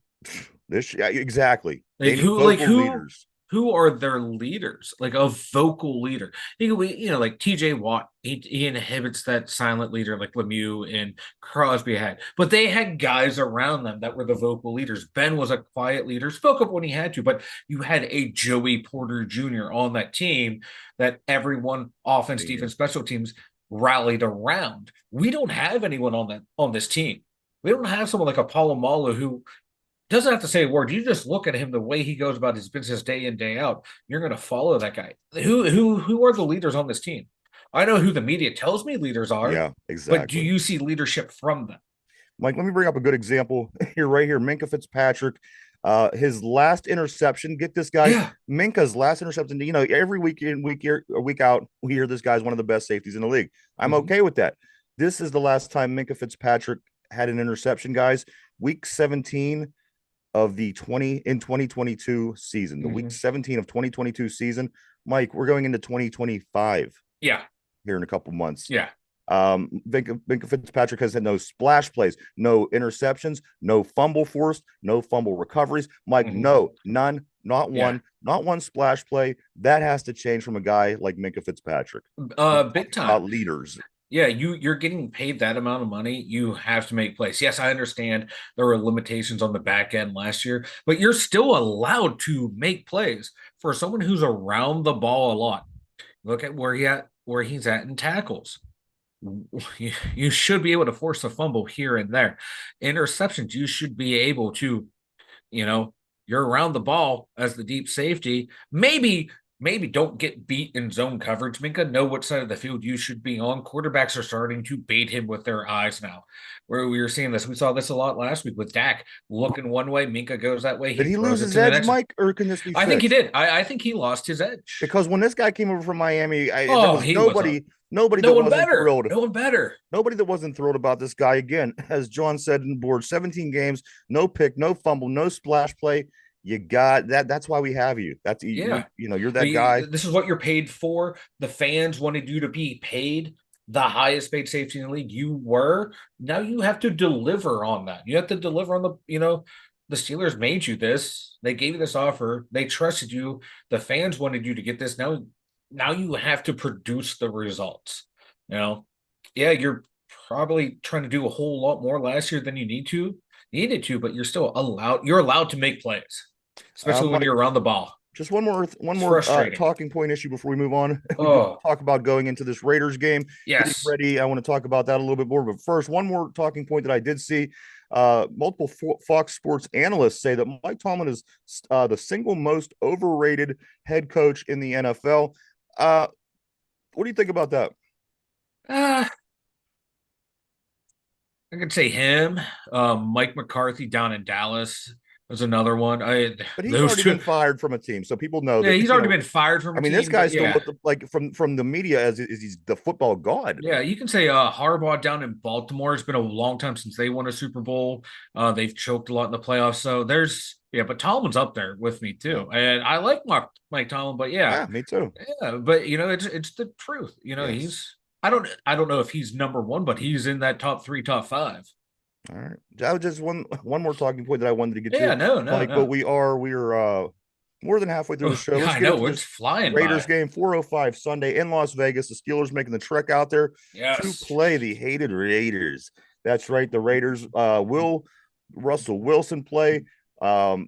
Speaker 1: This yeah, exactly.
Speaker 2: Like
Speaker 1: They need
Speaker 2: who like
Speaker 1: vocal
Speaker 2: who
Speaker 1: leaders.
Speaker 2: who are their leaders, like a vocal leader. Like TJ Watt, he inhibits that silent leader like Lemieux and Crosby had, but they had guys around them that were the vocal leaders. Ben was a quiet leader, spoke up when he had to, but you had a Joey Porter Jr. on that team that everyone, offense,
Speaker 1: Yeah.
Speaker 2: defense, special teams, rallied around. We don't have anyone on this team. We don't have someone like a Palomalu who doesn't have to say a word. You just look at him, the way he goes about his business day in, day out. You're going to follow that guy. Who are the leaders on this team? I know who the media tells me leaders are,
Speaker 1: Yeah,
Speaker 2: but do
Speaker 1: exactly.
Speaker 2: you see leadership from them?
Speaker 1: Mike, let me bring up a good example here, right here. Minka Fitzpatrick, his last interception. Get this, guys.
Speaker 2: Yeah.
Speaker 1: Minka's last interception. Every week in, week out, we hear this guy's one of the best safeties in the league. I'm
Speaker 2: Mm-hmm.
Speaker 1: okay with that. This is the last time Minka Fitzpatrick had an interception, guys. Week 17 of the 2022 season, the week
Speaker 2: Mm-hmm.
Speaker 1: 17 of 2022 season. Mike, we're going into 2025
Speaker 2: Yeah.
Speaker 1: here in a couple months.
Speaker 2: Yeah.
Speaker 1: Minka Fitzpatrick has had no splash plays, no interceptions, no fumble forced, no fumble recoveries. Mike,
Speaker 2: Mm-hmm.
Speaker 1: no, none, not
Speaker 2: Yeah.
Speaker 1: one, not one splash play. That has to change from a guy like Minka Fitzpatrick. We're
Speaker 2: Big
Speaker 1: talking
Speaker 2: time.
Speaker 1: about leaders.
Speaker 2: Yeah, you're getting paid that amount of money. You have to make plays. Yes, I understand there were limitations on the back end last year, but you're still allowed to make plays for someone who's around the ball a lot. Look at where he's at in tackles. You should be able to force a fumble here and there. Interceptions, you should be able to, you know, you're around the ball as the deep safety. Maybe don't get beat in zone coverage. Minka, know what side of the field you should be on. Quarterbacks are starting to bait him with their eyes now. Where we were seeing this, we saw this a lot last week with Dak looking one way, Minka goes that way,
Speaker 1: Did
Speaker 2: he
Speaker 1: he lose
Speaker 2: throws it
Speaker 1: his
Speaker 2: to the
Speaker 1: edge,
Speaker 2: next.
Speaker 1: Mike, or can this be
Speaker 2: I think he
Speaker 1: fixed?
Speaker 2: did. I think he lost his edge.
Speaker 1: Because when this guy came over from Miami, there
Speaker 2: Oh,
Speaker 1: was
Speaker 2: he was a
Speaker 1: nobody
Speaker 2: no
Speaker 1: that
Speaker 2: one
Speaker 1: wasn't
Speaker 2: better.
Speaker 1: thrilled.
Speaker 2: No one better.
Speaker 1: Nobody that wasn't thrilled about this guy. Again, as John said in the board, 17 games, no pick, no fumble, no splash play. You got that. That's why we have you. That's
Speaker 2: Yeah.
Speaker 1: you're that guy.
Speaker 2: This is what you're paid for. The fans wanted you to be paid the highest paid safety in the league. You were. Now you have to deliver on that. You have to deliver on the Steelers made you this. They gave you this offer. They trusted you. The fans wanted you to get this. Now you have to produce the results. Yeah, you're probably trying to do a whole lot more last year than you needed to, but you're allowed to make plays, especially when
Speaker 1: Mike,
Speaker 2: you're around the ball.
Speaker 1: just one
Speaker 2: It's
Speaker 1: more
Speaker 2: frustrating.
Speaker 1: talking point issue before we move on. We do
Speaker 2: Oh,
Speaker 1: talk about going into this Raiders game, getting
Speaker 2: yes.
Speaker 1: ready. I want to talk about that a little bit more. But first, one more talking point that I did see. Multiple Fox Sports analysts say that Mike Tomlin is the single most overrated head coach in the NFL. What do you think about that?
Speaker 2: Uh, I could say him. Mike McCarthy down in Dallas was another one.
Speaker 1: But he's
Speaker 2: Those
Speaker 1: already been
Speaker 2: two.
Speaker 1: fired from a team, so people know
Speaker 2: Yeah,
Speaker 1: that.
Speaker 2: he's already been fired from
Speaker 1: I
Speaker 2: a
Speaker 1: mean, this
Speaker 2: team, but
Speaker 1: guy's still
Speaker 2: yeah.
Speaker 1: looked like from the media as he's the football god.
Speaker 2: Yeah, you can say Harbaugh down in Baltimore. It's been a long time since they won a Super Bowl. They've choked a lot in the playoffs. So but Tomlin's up there with me
Speaker 1: Yeah,
Speaker 2: too. And I like Mike Tomlin, but yeah,
Speaker 1: yeah, me too.
Speaker 2: yeah, but it's the truth.
Speaker 1: Yes.
Speaker 2: I don't know if he's number one, but he's in that top three, top five.
Speaker 1: All right. That was just one more talking point that I wanted to get
Speaker 2: Yeah,
Speaker 1: to,
Speaker 2: no, no,
Speaker 1: Mike. But
Speaker 2: no.
Speaker 1: we are more than halfway through the
Speaker 2: Oh,
Speaker 1: show.
Speaker 2: yeah,
Speaker 1: Let's
Speaker 2: I
Speaker 1: get
Speaker 2: know.
Speaker 1: into
Speaker 2: It's
Speaker 1: this
Speaker 2: flying
Speaker 1: Raiders
Speaker 2: by.
Speaker 1: game, 4:05 Sunday in Las Vegas. The Steelers making the trek out there to
Speaker 2: Yes.
Speaker 1: play the hated Raiders. That's right. The Raiders will Russell Wilson play. A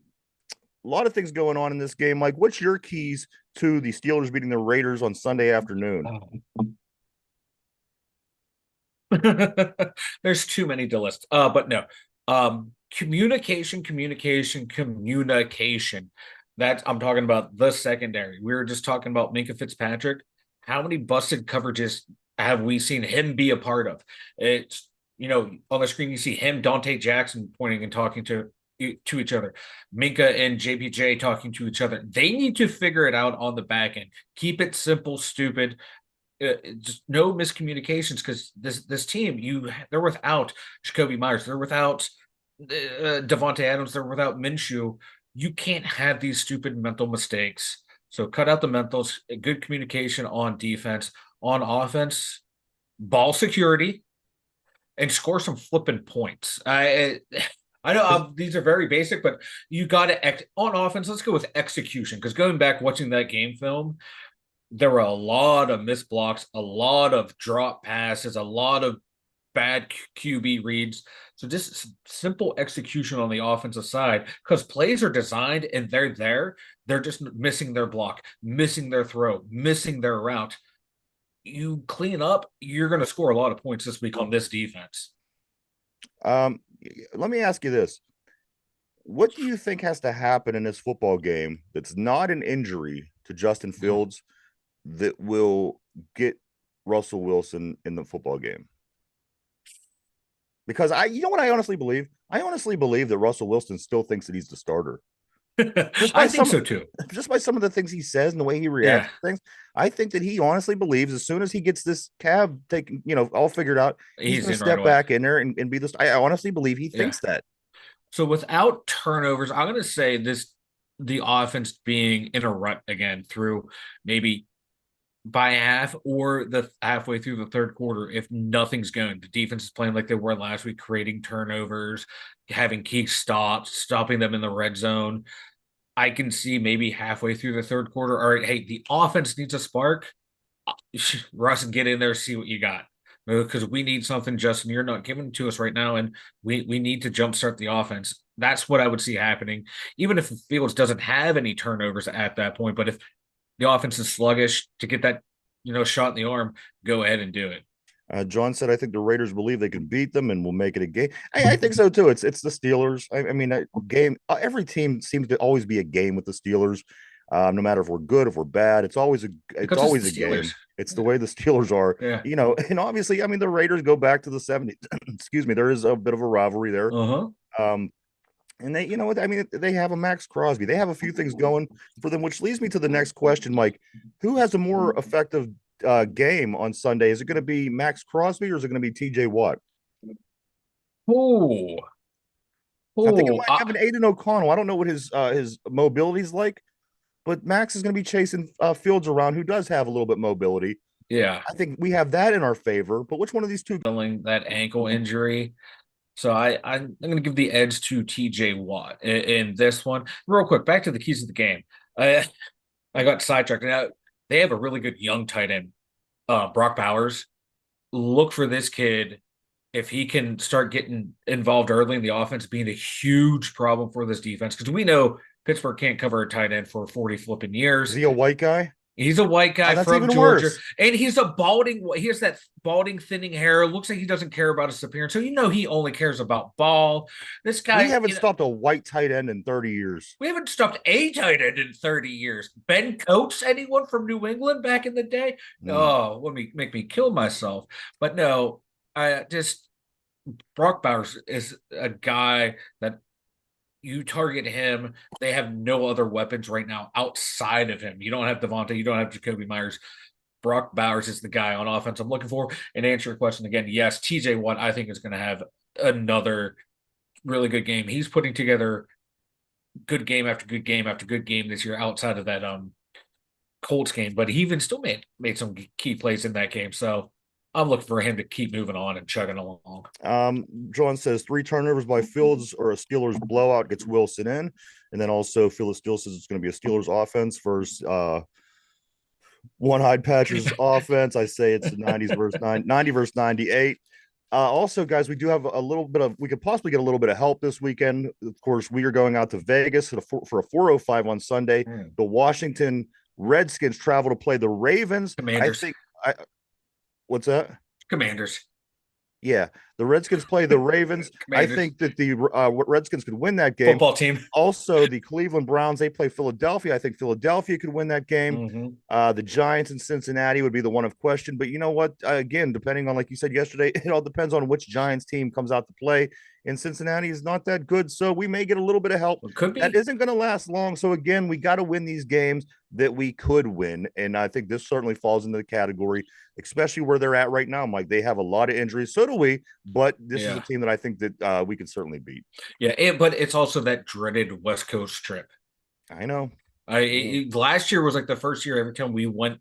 Speaker 1: lot of things going on in this game. Mike, what's your keys to the Steelers beating the Raiders on Sunday afternoon?
Speaker 2: There's too many to list. But no. Communication. That I'm talking about the secondary. We were just talking about Minka Fitzpatrick. How many busted coverages have we seen him be a part of? It's on the screen you see him, Dante Jackson pointing and talking to each other, Minka and JPJ talking to each other. They need to figure it out on the back end. Keep it simple, stupid. Just no miscommunications, because this team, they're without Jacoby Myers, they're without Devontae Adams, they're without Minshew. You can't have these stupid mental mistakes. So cut out the mentals. Good communication on defense, on offense, ball security, and score some flipping points. I know these are very basic, but you got to on offense. Let's go with execution because going back watching that game film, there were a lot of missed blocks, a lot of drop passes, a lot of bad QB reads. So just simple execution on the offensive side because plays are designed and they're there. They're just missing their block, missing their throw, missing their route. You clean up, you're going to score a lot of points this week on this defense.
Speaker 1: Um, Let me ask you this: what do you think has to happen in this football game that's not an injury to Justin Fields that will get Russell Wilson in the football game? Because you know what I honestly believe? I honestly believe that Russell Wilson still thinks that he's the starter. Just by
Speaker 2: I think
Speaker 1: some
Speaker 2: so too.
Speaker 1: just by some of the things he says and the way he reacts
Speaker 2: Yeah,
Speaker 1: to things, I think that he honestly believes as soon as he gets this cab taken, all figured out, he's
Speaker 2: he's
Speaker 1: going to
Speaker 2: in right
Speaker 1: step
Speaker 2: away.
Speaker 1: back in there and be this. I honestly believe he
Speaker 2: Yeah.
Speaker 1: thinks that.
Speaker 2: So without turnovers, I'm going to say the offense being in a rut again through maybe by half or the halfway through the third quarter if nothing's going. The defense is playing like they were last week, creating turnovers, having key stops, stopping them in the red zone. I can see maybe halfway through the third quarter. All right, hey, the offense needs a spark. Russ, get in there, see what you got. Because we need something, Justin. You're not giving it to us right now, and we need to jumpstart the offense. That's what I would see happening. Even if Fields doesn't have any turnovers at that point, but if the offense is sluggish to get that, shot in the arm, go ahead and do it.
Speaker 1: John said, "I think the Raiders believe they can beat them and will make it a game." I think so too. It's the Steelers. I mean, game. Every team seems to always be a game with the Steelers. No matter if we're good, if we're bad, it's
Speaker 2: Because it's
Speaker 1: always
Speaker 2: the
Speaker 1: a game.
Speaker 2: Steelers.
Speaker 1: It's the way the Steelers are,
Speaker 2: Yeah.
Speaker 1: And obviously, I mean, the Raiders go back to the '70s. Excuse me, there is a bit of a rivalry there.
Speaker 2: Uh-huh.
Speaker 1: Um, and they, I mean, they have a Max Crosby. They have a few things going for them, which leads me to the next question, Mike. Who has a more effective game on Sunday? Is it going to be Max Crosby or is it going to be TJ Watt?
Speaker 2: Oh,
Speaker 1: I think it
Speaker 2: oh,
Speaker 1: might have an Aiden O'Connell. I don't know what his mobility is like, but Max is going to be chasing Fields around, who does have a little bit mobility.
Speaker 2: yeah.
Speaker 1: I think we have that in our favor. But which one of these two?
Speaker 2: Feeling that ankle injury. So I'm going to give the edge to TJ Watt in this one. Real quick, back to the keys of the game. I got sidetracked. Now they have a really good young tight end, Brock Bowers. Look for this kid if he can start getting involved early in the offense, being a huge problem for this defense because we know Pittsburgh can't cover a tight end for 40 flipping
Speaker 1: Is
Speaker 2: years.
Speaker 1: he a white guy?
Speaker 2: He's a white
Speaker 1: Oh,
Speaker 2: guy
Speaker 1: that's
Speaker 2: from
Speaker 1: even
Speaker 2: Georgia,
Speaker 1: worse.
Speaker 2: and he's a balding. He has that balding, thinning hair. Looks like he doesn't care about his appearance. So he only cares about ball. This
Speaker 1: We
Speaker 2: guy,
Speaker 1: haven't stopped a white tight end in 30 years.
Speaker 2: we haven't stopped a tight end in 30 years. Ben Coates, anyone from New England back in the day?
Speaker 1: Mm.
Speaker 2: Oh, let me make me kill myself. But no, I just Brock Bowers is a guy that you target him. They have no other weapons right now outside of him. You don't have Devontae, you don't have Jacoby Myers. Brock Bowers is the guy on offense I'm looking for. And to answer your question again, yes, TJ Watt I think is going to have another really good game. He's putting together good game after good game after good game this year outside of that Colts game, but he even still made some key plays in that game. So I'm looking for him to keep moving on and chugging along.
Speaker 1: John says 3 turnovers by Fields or a Steelers blowout gets Wilson in. And then also Phyllis Steele says it's going to be a Steelers offense versus one-eyed Patchers offense. I say it's the 90s versus 90 versus 98. Also, guys, we do have a little bit of, we could possibly get a little bit of help this weekend. Of course, we are going out to Vegas for a 4:05 on Sunday. The Washington Redskins travel to play the Ravens. I
Speaker 2: Commanders.
Speaker 1: think, what's that?
Speaker 2: Commanders.
Speaker 1: Yeah, the Redskins play the Ravens. I
Speaker 2: Commanders.
Speaker 1: think that the Redskins could win that game.
Speaker 2: Football team.
Speaker 1: Also, the Cleveland Browns, they play Philadelphia. I think Philadelphia could win that game.
Speaker 2: Mm-hmm.
Speaker 1: The Giants and Cincinnati would be the one of question. But you know what? Again, depending on, like you said yesterday, it all depends on which Giants team comes out to play. And Cincinnati is not that good. So we may get a little bit of help.
Speaker 2: It could be.
Speaker 1: That isn't going to last long. So again, we got to win these games that we could win. And I think this certainly falls into the category, especially where they're at right now, Mike. They have a lot of injuries. So do we. But this is a team that I think that we can certainly beat.
Speaker 2: Yeah, but it's also that dreaded West Coast trip.
Speaker 1: I know.
Speaker 2: Last year was like the first year every time we went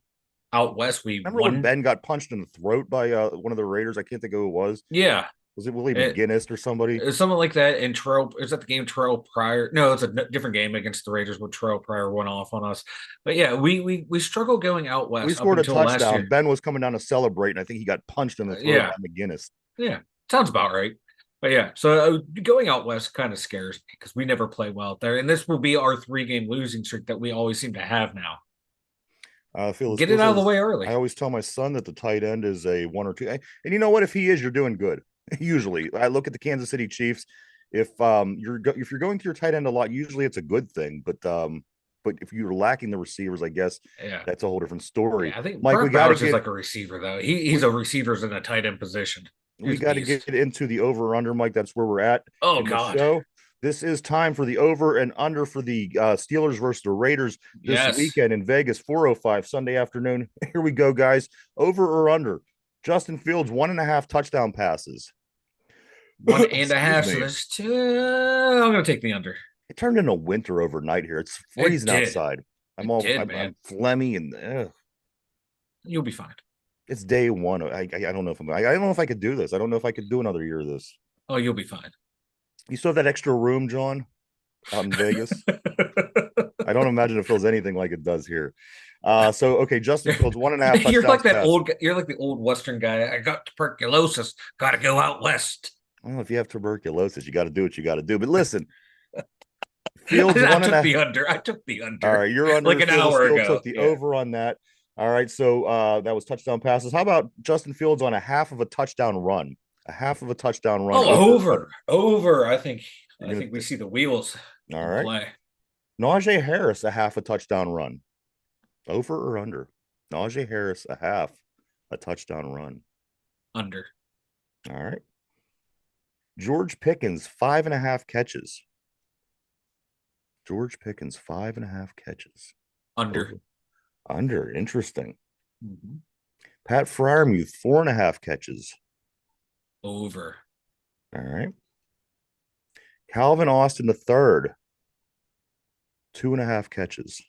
Speaker 2: out west, we
Speaker 1: Remember when
Speaker 2: won.
Speaker 1: Ben got punched in the throat by one of the Raiders? I can't think of who it was.
Speaker 2: Yeah,
Speaker 1: Was it Willie
Speaker 2: It,
Speaker 1: McGinnis or somebody?
Speaker 2: it's something like that. And Terrell, is that the game Terrell Pryor? No, it's a different game against the Raiders where Terrell Pryor went off on us. But yeah, we struggle going out
Speaker 1: We
Speaker 2: west up
Speaker 1: scored a
Speaker 2: until last
Speaker 1: touchdown.
Speaker 2: year.
Speaker 1: Ben was coming down to celebrate, and I think he got punched in the throat by
Speaker 2: Yeah,
Speaker 1: McGinnis.
Speaker 2: yeah, sounds about right. But yeah, so going out west kind of scares me because we never play well out there, and this will be our 3 game losing streak that we always seem to have now.
Speaker 1: Phil
Speaker 2: Get it
Speaker 1: Steele
Speaker 2: out of the
Speaker 1: says,
Speaker 2: way
Speaker 1: I
Speaker 2: early.
Speaker 1: always tell my son that the tight end is a one or two. And you know what? If he is, you're doing good. Usually, I look at the Kansas City Chiefs. If you're going to your tight end a lot, usually it's a good thing. But if you're lacking the receivers, I guess
Speaker 2: Yeah,
Speaker 1: that's a whole different story.
Speaker 2: yeah. I think
Speaker 1: Mike,
Speaker 2: Brock Bowers is like a receiver though. He's
Speaker 1: we
Speaker 2: a receiver's in a tight end position.
Speaker 1: we
Speaker 2: He's a
Speaker 1: got to get
Speaker 2: beast.
Speaker 1: into the over under, Mike. That's where we're at
Speaker 2: Oh
Speaker 1: in the
Speaker 2: God,
Speaker 1: show. This is time for the over and under for the Steelers versus the Raiders this
Speaker 2: yes.
Speaker 1: weekend in Vegas, 4:05 Sunday afternoon. Here we go, guys. Over or under? Justin Fields 1.5 touchdown passes.
Speaker 2: One and a
Speaker 1: Excuse
Speaker 2: half. So
Speaker 1: me.
Speaker 2: that's two. I'm gonna take the under.
Speaker 1: It turned into winter overnight here. It's
Speaker 2: It
Speaker 1: freezing
Speaker 2: did.
Speaker 1: outside.
Speaker 2: It did,
Speaker 1: I'm
Speaker 2: man.
Speaker 1: phlegmy and
Speaker 2: You'll be fine.
Speaker 1: it's day one. I don't know if I don't know if I could do this. I don't know if I could do another year of this.
Speaker 2: Oh, you'll be fine.
Speaker 1: You still have that extra room, John, out in Vegas? I don't imagine it feels anything like it does here. So okay, Justin Fields 1.5
Speaker 2: You're like
Speaker 1: touchdowns
Speaker 2: that
Speaker 1: pass.
Speaker 2: old. You're like the old Western guy. I got tuberculosis. Got to go out west.
Speaker 1: Well, if you have tuberculosis, you got to do what you got to do. But listen, Fields
Speaker 2: I
Speaker 1: one and
Speaker 2: took
Speaker 1: a.
Speaker 2: the under. I took the
Speaker 1: All
Speaker 2: under
Speaker 1: right, you're under.
Speaker 2: like an
Speaker 1: Phil
Speaker 2: hour
Speaker 1: still
Speaker 2: ago.
Speaker 1: took the
Speaker 2: Yeah.
Speaker 1: over on that. All right, so that was touchdown passes. How about Justin Fields on a half of a touchdown run? A half of a touchdown run
Speaker 2: Oh,
Speaker 1: over.
Speaker 2: over. I think.
Speaker 1: You're
Speaker 2: I
Speaker 1: gonna.
Speaker 2: think we see the wheels
Speaker 1: All
Speaker 2: in
Speaker 1: right,
Speaker 2: play.
Speaker 1: Najee Harris a half a touchdown run. Over or under? Najee Harris a half a touchdown run.
Speaker 2: Under.
Speaker 1: All right. George Pickens 5.5 catches. George Pickens 5.5 catches.
Speaker 2: Under.
Speaker 1: Over. Under. Interesting.
Speaker 2: Mhm.
Speaker 1: Pat Fryermuth 4.5 catches.
Speaker 2: Over.
Speaker 1: All right. Calvin Austin the third 2.5 catches.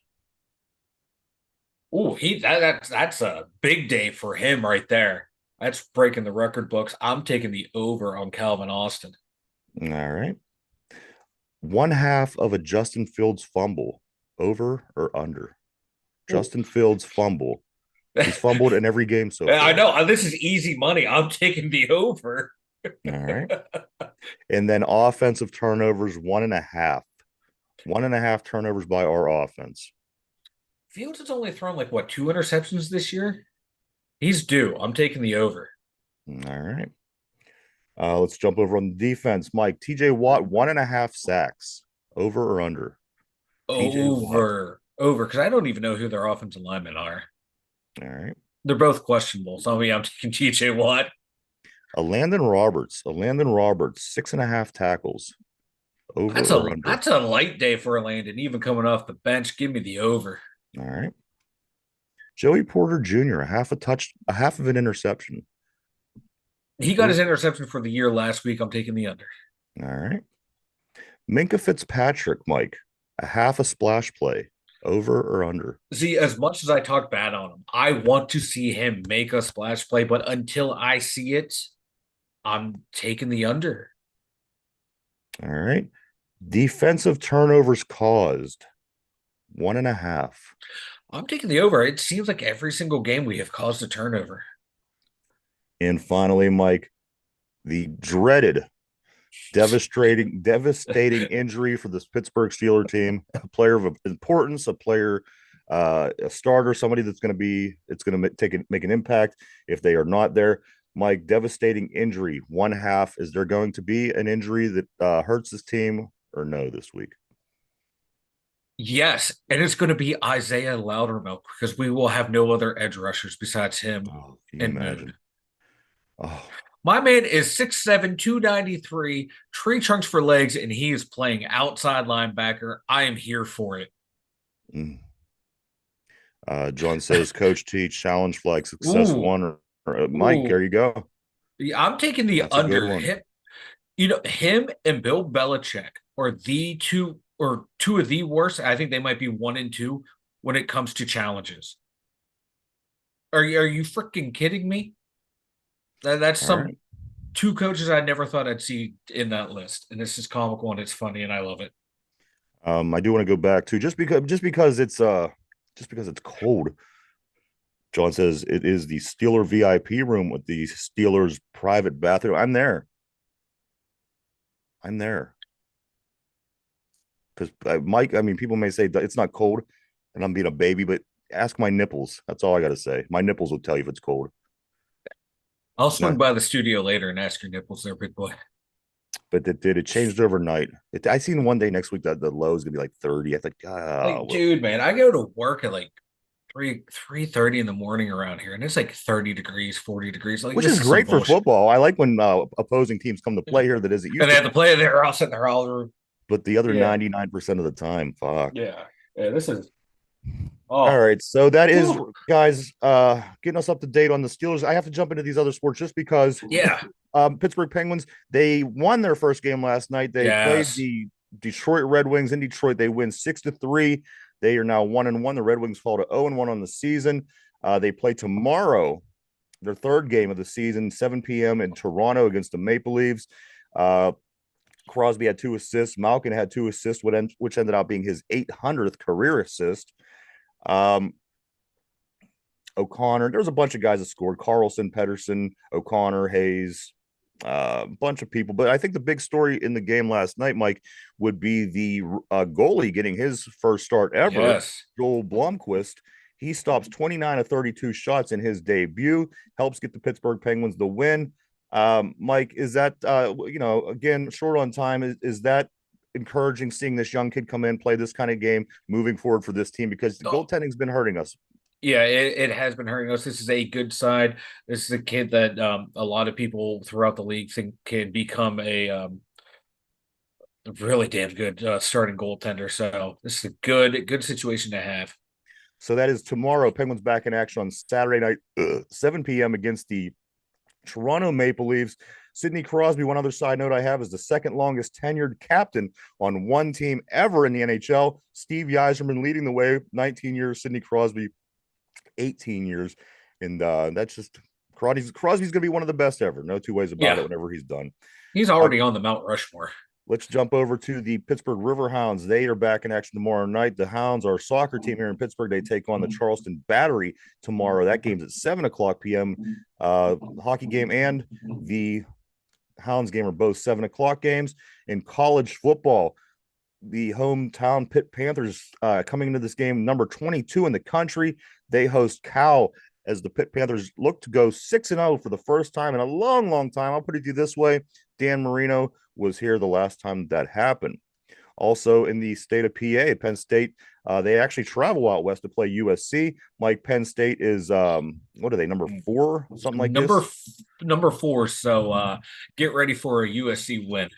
Speaker 2: Oh, that's a big day for him right there. That's breaking the record books. I'm taking the over on Calvin Austin.
Speaker 1: All right. One half of a Justin Fields fumble. Over or under?
Speaker 2: Oh.
Speaker 1: Justin Fields fumble. He's fumbled in every game so
Speaker 2: I
Speaker 1: far.
Speaker 2: know this is easy money. I'm taking the over.
Speaker 1: All right. And then offensive turnovers, 1.5. 1.5 turnovers by our offense.
Speaker 2: Fields has only thrown like what 2 interceptions this year. He's due. I'm taking the over.
Speaker 1: All right. Let's jump over on the defense. Mike, TJ Watt, 1.5 sacks. Over or under? TJ Watt.
Speaker 2: Over, because I don't even know who their offensive linemen are.
Speaker 1: All right.
Speaker 2: They're both questionable. So I'm taking TJ Watt.
Speaker 1: A Landon Roberts. 6.5 tackles. Over or under?
Speaker 2: That's a light day for Landon, even coming off the bench. Give me the over.
Speaker 1: All right. Joey Porter Jr., a half of an interception.
Speaker 2: He got his interception for the year last week. I'm taking the under.
Speaker 1: All right. Minka Fitzpatrick, Mike, a half a splash play. Over or under?
Speaker 2: See, as much as I talk bad on him, I want to see him make a splash play, but until I see it, I'm taking the under.
Speaker 1: All right. Defensive turnovers caused 1.5.
Speaker 2: I'm taking the over. It seems like every single game we have caused a turnover.
Speaker 1: And finally, Mike, the dreaded, devastating injury for this Pittsburgh Steeler team. A player of importance, a starter, somebody that's going to be, it's going to make an impact if they are not there. Mike, devastating injury, 1.5. Is there going to be an injury that hurts this team or no this week?
Speaker 2: Yes, and it's going to be Isaiah Loudermilk because we will have no other edge rushers besides him
Speaker 1: Oh, can you
Speaker 2: and
Speaker 1: imagine?
Speaker 2: Moon.
Speaker 1: Oh,
Speaker 2: My man is 6'7", 293, tree trunks for legs, and he is playing outside linebacker. I am here for it.
Speaker 1: mm. John says, Coach T, challenge flag success
Speaker 2: Ooh,
Speaker 1: one. Mike,
Speaker 2: ooh.
Speaker 1: there you go.
Speaker 2: Yeah, I'm taking the
Speaker 1: That's a good
Speaker 2: under.
Speaker 1: one.
Speaker 2: Him and Bill Belichick are the two of the worst. I think they might be 1 and 2 when it comes to challenges. Are you freaking kidding me? That's
Speaker 1: All
Speaker 2: some
Speaker 1: right.
Speaker 2: two coaches I never thought I'd see in that list, and this is comical and it's funny and I love it.
Speaker 1: I do want to go back to just because it's cold. John says it is the Steeler VIP room with the Steelers private bathroom. I'm there. I'm there because Mike. I mean, people may say that it's not cold, and I'm being a baby, but ask my nipples. That's all I got to say. My nipples will tell you if it's cold.
Speaker 2: I'll
Speaker 1: No,
Speaker 2: swing by the studio later and ask your nipples there, big boy.
Speaker 1: but it changed overnight. I seen one day next week that the low is gonna be like 30. I think,
Speaker 2: Like, dude, man, I go to work at like 3:30 in the morning around here, and it's like 30 degrees, 40 degrees. Like,
Speaker 1: which
Speaker 2: this
Speaker 1: is
Speaker 2: is some
Speaker 1: great for
Speaker 2: bullshit.
Speaker 1: football. I like when opposing teams come to play here that isn't
Speaker 2: And
Speaker 1: used
Speaker 2: they
Speaker 1: to,
Speaker 2: have to play there, all sitting there all.
Speaker 1: but the other
Speaker 2: Yeah,
Speaker 1: 99% of the time, fuck.
Speaker 2: yeah, yeah. This is
Speaker 1: All
Speaker 2: oh,
Speaker 1: right, so that is,
Speaker 2: whew.
Speaker 1: guys, getting us up to date on the Steelers. I have to jump into these other sports just because
Speaker 2: Yeah,
Speaker 1: Pittsburgh Penguins, they won their first game last night. They played
Speaker 2: yes,
Speaker 1: the Detroit Red Wings in Detroit. They win 6-3. They are now 1-1. The Red Wings fall to 0-1 on the season. They play tomorrow, their third game of the season, 7 p.m. in Toronto against the Maple Leafs. Uh, Crosby had 2 assists. Malkin had 2 assists, which ended up being his 800th career assist. Um, O'Connor. There's a bunch of guys that scored. Carlson, Pedersen, O'Connor, Hayes, a bunch of people. But I think the big story in the game last night, Mike, would be the goalie getting his first start ever,
Speaker 2: yes.
Speaker 1: Joel Blomqvist. He stops 29 of 32 shots in his debut, helps get the Pittsburgh Penguins the win. Mike, is that, again, short on time, is that encouraging seeing this young kid come in, play this kind of game moving forward for this team? Because the
Speaker 2: Oh,
Speaker 1: goaltending's been hurting us.
Speaker 2: yeah, it has been hurting us. This is a good side. This is a kid that a lot of people throughout the league think can become a really damn good starting goaltender. So this is a good situation to have.
Speaker 1: So that is tomorrow. Penguins back in action on Saturday night, 7 p.m. against the Toronto Maple Leafs. Sidney Crosby, one other side note I have, is the second longest tenured captain on one team ever in the NHL. Steve Yzerman leading the way, 19 years. Sidney Crosby, 18 years. And that's just Crosby's going to be one of the best ever. No two ways about
Speaker 2: Yeah,
Speaker 1: it whenever he's done.
Speaker 2: he's
Speaker 1: Uh,
Speaker 2: already on the Mount Rushmore.
Speaker 1: Let's jump over to the Pittsburgh Riverhounds. They are back in action tomorrow night. The Hounds are a soccer team here in Pittsburgh. They take on the Charleston Battery tomorrow. That game's at 7 o'clock p.m. Hockey game and the Hounds game are both 7 o'clock games. In college football, the hometown Pitt Panthers coming into this game, number 22 in the country. They host Cal as the Pitt Panthers look to go 6-0 for the first time in a long, long time. I'll put it to you this way: Dan Marino was here the last time that happened. Also in the state of PA, Penn State, they actually travel out west to play USC. Mike, Penn State is what are they, number 4, something like
Speaker 2: Number
Speaker 1: this?
Speaker 2: number four. So get ready for a USC win.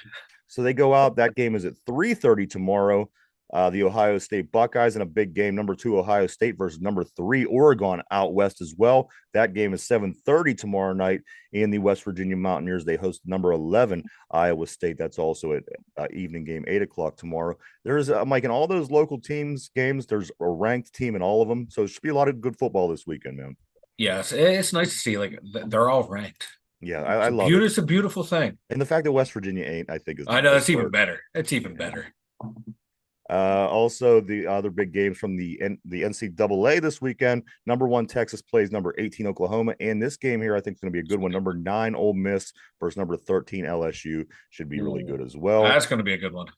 Speaker 1: So they go out. That game is at 3:30 tomorrow. The Ohio State Buckeyes in a big game. Number 2 Ohio State versus number 3 Oregon out west as well. That game is 7:30 tomorrow night. In the West Virginia Mountaineers, they host number 11 Iowa State. That's also at evening game, 8 o'clock tomorrow. There's Mike, in all those local teams games, there's a ranked team in all of them. So it should be a lot of good football this weekend, man.
Speaker 2: Yes, it's nice to see like they're all ranked.
Speaker 1: Yeah, I love it.
Speaker 2: It's a beautiful thing.
Speaker 1: And the fact that West Virginia ain't, I think, is the
Speaker 2: I know
Speaker 1: best
Speaker 2: it's even
Speaker 1: part.
Speaker 2: better. It's even
Speaker 1: Yeah.
Speaker 2: better.
Speaker 1: Also, the other big games from the NCAA this weekend. Number 1 Texas plays number 18 Oklahoma, and this game here I think is going to be a good one. Number 9 Ole Miss versus number 13 LSU should be really good as well.
Speaker 2: That's going to be a good one.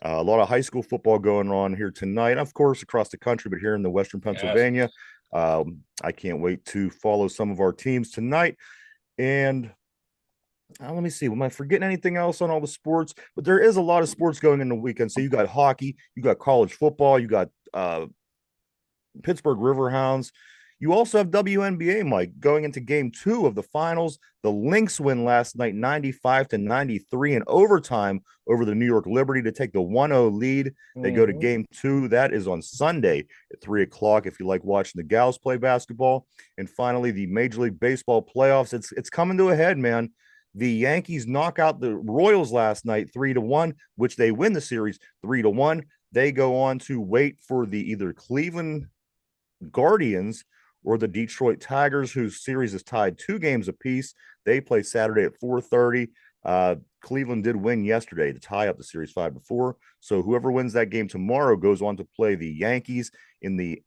Speaker 1: A lot of high school football going on here tonight, of course, across the country, but here in the Western
Speaker 2: Yes.
Speaker 1: Pennsylvania, I can't wait to follow some of our teams tonight. And let me see. Am I forgetting anything else on all the sports? But there is a lot of sports going in the weekend. So you got hockey, you got college football, you got Pittsburgh Riverhounds. You also have WNBA, Mike, going into game 2 of the finals. The Lynx win last night 95-93 in overtime over the New York Liberty to take the 1-0 lead. They go to
Speaker 2: Mhm.
Speaker 1: game 2. That is on Sunday at 3 o'clock if you like watching the gals play basketball. And finally, the Major League Baseball playoffs. It's coming to a head, man. The Yankees knock out the Royals last night 3-1, which they win the series 3-1. They go on to wait for the either Cleveland Guardians or the Detroit Tigers, whose series is tied 2 games apiece. They play Saturday at 4:30. Cleveland did win yesterday to tie up the series 5-4. So whoever wins that game tomorrow goes on to play the Yankees in the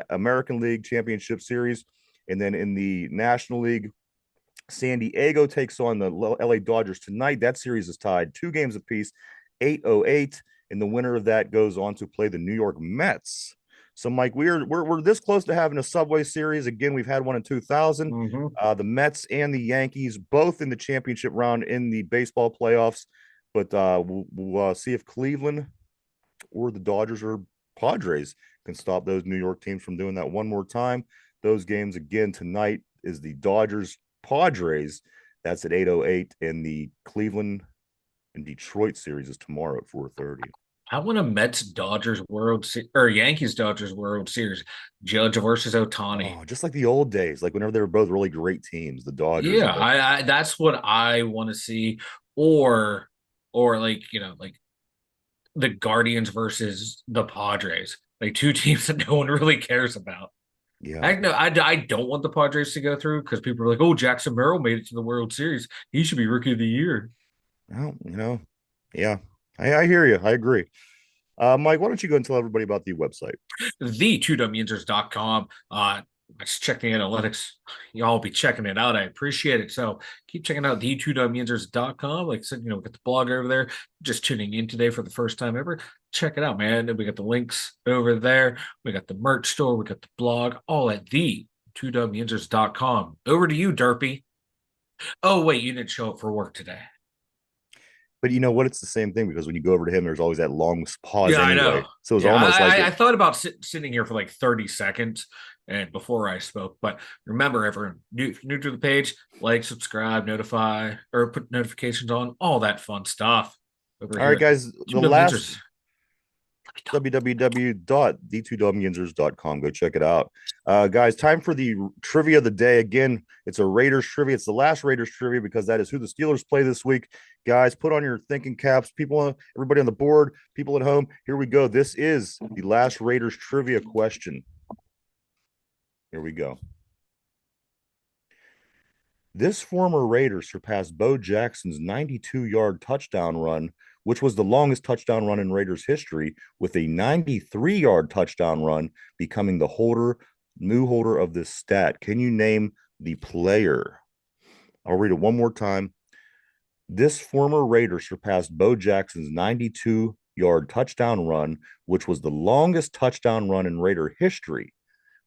Speaker 1: American League Championship Series. And then in the National League, San Diego takes on the LA Dodgers tonight. That series is tied 2 games apiece, 8-8, and the winner of that goes on to play the New York Mets. So, Mike, we're this close to having a Subway Series again. We've had one in 2000.
Speaker 2: Mm-hmm.
Speaker 1: The Mets and the Yankees both in the championship round in the baseball playoffs, but we'll see if Cleveland or the Dodgers or Padres can stop those New York teams from doing that one more time. Those games again tonight is the Dodgers Padres. That's at 8:08, and the Cleveland and Detroit series is tomorrow at 4:30.
Speaker 2: I want a Mets Dodgers or Yankees Dodgers World Series. Judge versus Otani.
Speaker 1: Oh, just like the old days, like whenever they were both really great teams, the Dodgers
Speaker 2: Yeah,
Speaker 1: and the
Speaker 2: I that's what I want to see. Or or like, like the Guardians versus the Padres. Like two teams that no one really cares about.
Speaker 1: yeah.
Speaker 2: I know I don't want the Padres to go through because people are like, oh, Jackson Merrill made it to the World Series. He should be rookie of the year.
Speaker 1: Well, yeah. I hear you. I agree. Mike, why don't you go and tell everybody about the website?
Speaker 2: The 2WInsers.com. I just checked the analytics. Y'all be checking it out. I appreciate it. So keep checking out the 2WInsers.com. Like I said, we got the blog over there. Just tuning in today for the first time ever. Check it out, man. And we got the links over there. We got the merch store. We got the blog, all at the 2WInsers.com. Over to you, Derpy. Oh, wait, you didn't show up for work today.
Speaker 1: But you know what? It's the same thing because when you go over to him, there's always that long pause
Speaker 2: Yeah, I
Speaker 1: anyway.
Speaker 2: know.
Speaker 1: So it's
Speaker 2: Yeah,
Speaker 1: almost like
Speaker 2: I thought about sitting here for like 30 seconds and before I spoke. But remember, everyone, new to the page, like, subscribe, notify, or put notifications on, all that fun stuff over
Speaker 1: all
Speaker 2: here
Speaker 1: right,
Speaker 2: at the
Speaker 1: guys.
Speaker 2: Two
Speaker 1: The
Speaker 2: Dumb
Speaker 1: last
Speaker 2: Answers.
Speaker 1: www.the2wyinsers.com. Go check it out. Guys, time for the trivia of the day. Again, it's a Raiders trivia. It's the last Raiders trivia because that is who the Steelers play this week. Guys, put on your thinking caps. People, everybody on the board, people at home, here we go. This is the last Raiders trivia question. Here we go. This former Raider surpassed Bo Jackson's 92-yard touchdown run, which was the longest touchdown run in Raiders history, with a 93-yard touchdown run, becoming the new holder of this stat. Can you name the player? I'll read it one more time. This former Raider surpassed Bo Jackson's 92-yard touchdown run, which was the longest touchdown run in Raider history,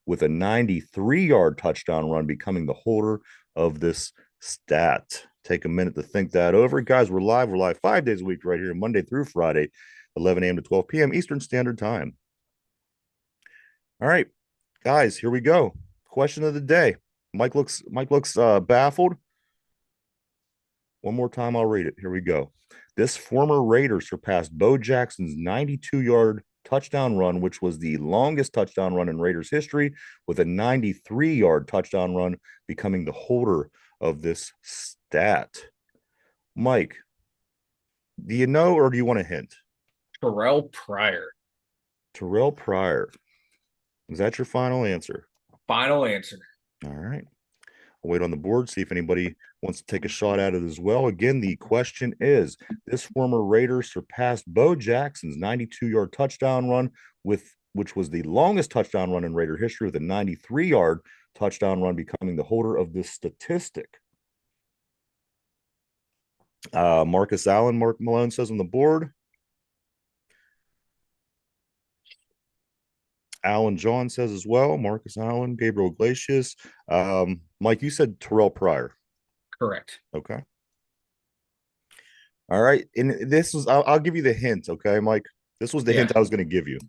Speaker 1: with a 93-yard touchdown run, becoming the holder of this stat. Take a minute to think that over. Guys, we're live. We're live 5 days a week right here, Monday through Friday, 11 a.m. to 12 p.m. Eastern Standard Time. All right, guys, here we go. Question of the day. Mike looks baffled. One more time, I'll read it. Here we go. This former Raider surpassed Bo Jackson's 92-yard touchdown run, which was the longest touchdown run in Raiders history, with a 93-yard touchdown run, becoming the holder of this stat. Mike, do you know or do you want a hint?
Speaker 2: Terrell Pryor.
Speaker 1: Terrell Pryor. Is that your final answer?
Speaker 2: Final answer.
Speaker 1: All right. I'll wait on the board, see if anybody wants to take a shot at it as well. Again, the question is, this former Raider surpassed Bo Jackson's 92-yard touchdown run, which was the longest touchdown run in Raider history, with a 93-yard touchdown run, becoming the holder of this statistic. Marcus Allen, Mark Malone says on the board. Alan John says as well. Marcus Allen, Gabriel Iglesias. Mike, you said Terrell Pryor.
Speaker 2: Correct.
Speaker 1: Okay. All right. And this was, I'll give you the hint. Okay, Mike. This was the hint I was going to give you.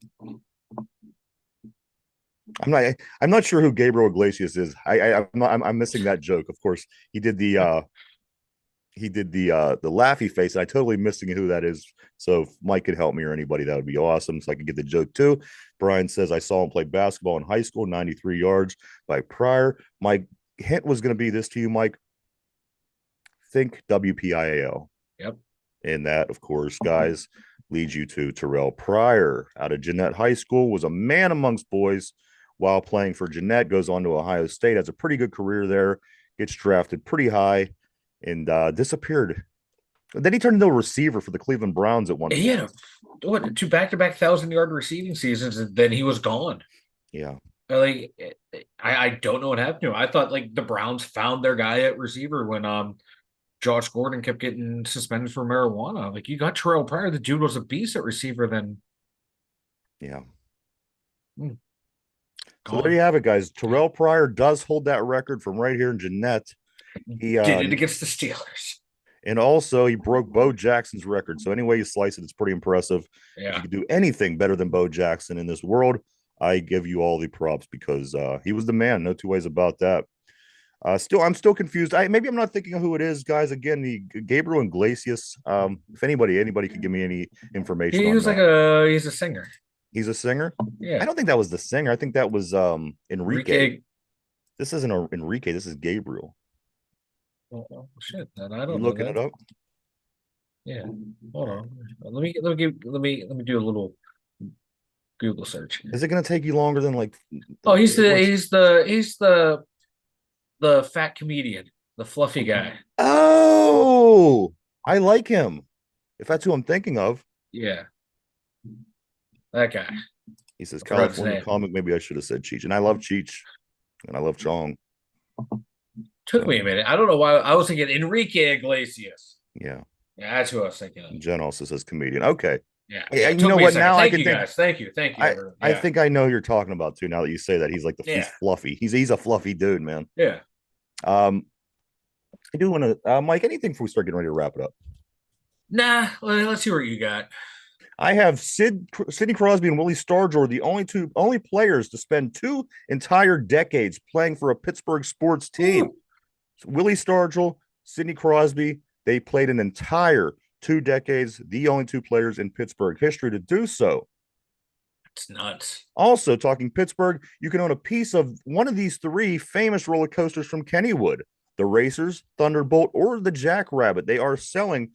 Speaker 1: I'm not sure who Gabriel Iglesias is. I'm missing that joke. Of course, he did the laughy face. I totally missing who that is. So if Mike could help me or anybody, that would be awesome. So I can get the joke too. Brian says I saw him play basketball in high school, 93 yards by Pryor. My hint was going to be this to you, Mike. Think WPIAL.
Speaker 2: Yep.
Speaker 1: And that, of course, guys, leads you to Terrell Pryor out of Jeanette High School, was a man amongst boys, while playing for Jeanette, goes on to Ohio State, has a pretty good career there, gets drafted pretty high, and disappeared. Then he turned into a receiver for the Cleveland Browns at one
Speaker 2: He
Speaker 1: point.
Speaker 2: had two back-to-back 1,000-yard receiving seasons, and then he was gone.
Speaker 1: Yeah.
Speaker 2: Like, I don't know what happened to him. I thought like the Browns found their guy at receiver when Josh Gordon kept getting suspended for marijuana. Like, you got Terrell Pryor, the dude was a beast at receiver. Then
Speaker 1: Yeah.
Speaker 2: hmm,
Speaker 1: So there
Speaker 2: gone.
Speaker 1: you have it, guys. Terrell Pryor does hold that record from right here in Jeanette. He
Speaker 2: Did it against the Steelers.
Speaker 1: and also he broke Bo Jackson's record. So any way you slice it, it's pretty impressive. If you
Speaker 2: Yeah.
Speaker 1: could do anything better than Bo Jackson in this world, I give you all the props because he was the man. No two ways about that. I'm still confused. Maybe I'm not thinking of who it is, guys. Again, the Gabriel Iglesias. If anybody could give me any information
Speaker 2: He
Speaker 1: on
Speaker 2: was like
Speaker 1: that.
Speaker 2: he's a singer.
Speaker 1: He's a singer. I
Speaker 2: Yeah.
Speaker 1: don't think that was the singer. I think that was Enrique.
Speaker 2: Enrique.
Speaker 1: This isn't Enrique. This is Gabriel.
Speaker 2: Oh, shit, then I
Speaker 1: You
Speaker 2: don't know
Speaker 1: looking it
Speaker 2: that.
Speaker 1: up?
Speaker 2: Yeah. Hold on. Let me do a little Google search
Speaker 1: Is
Speaker 2: here.
Speaker 1: it going to take you longer than
Speaker 2: Oh, he's the
Speaker 1: what's?
Speaker 2: the fat comedian, the fluffy guy.
Speaker 1: Oh, I like him. If that's who I'm thinking of,
Speaker 2: Yeah, that guy.
Speaker 1: he says
Speaker 2: I forgot his
Speaker 1: California
Speaker 2: name.
Speaker 1: comic. Maybe I should have said Cheech, and I love Cheech, and I love Chong.
Speaker 2: Took
Speaker 1: So
Speaker 2: me a minute. I don't know why I was thinking Enrique Iglesias.
Speaker 1: yeah,
Speaker 2: Yeah, that's who I was thinking of.
Speaker 1: Jen also says comedian. Okay,
Speaker 2: Yeah, yeah.
Speaker 1: and
Speaker 2: It
Speaker 1: you
Speaker 2: took
Speaker 1: know
Speaker 2: me a
Speaker 1: what?
Speaker 2: second.
Speaker 1: Now I
Speaker 2: Thank
Speaker 1: can
Speaker 2: you
Speaker 1: think.
Speaker 2: guys. Thank you, everyone.
Speaker 1: I
Speaker 2: Yeah,
Speaker 1: think I know who you're talking about too. Now that you say that, he's
Speaker 2: yeah,
Speaker 1: fluffy. He's a fluffy dude, man.
Speaker 2: yeah.
Speaker 1: Um, I do want to, Mike. Anything before we start getting ready to wrap it up?
Speaker 2: Nah, let's see what you got.
Speaker 1: I have Sidney Crosby and Willie Stargell, the only players to spend two entire decades playing for a Pittsburgh sports team.
Speaker 2: Ooh,
Speaker 1: Willie Stargell, Sidney Crosby, they played an entire 2 decades, the only two players in Pittsburgh history to do so.
Speaker 2: it's nuts.
Speaker 1: Also, talking Pittsburgh, you can own a piece of one of these three famous roller coasters from Kennywood: the Racers, Thunderbolt, or the Jackrabbit. They are selling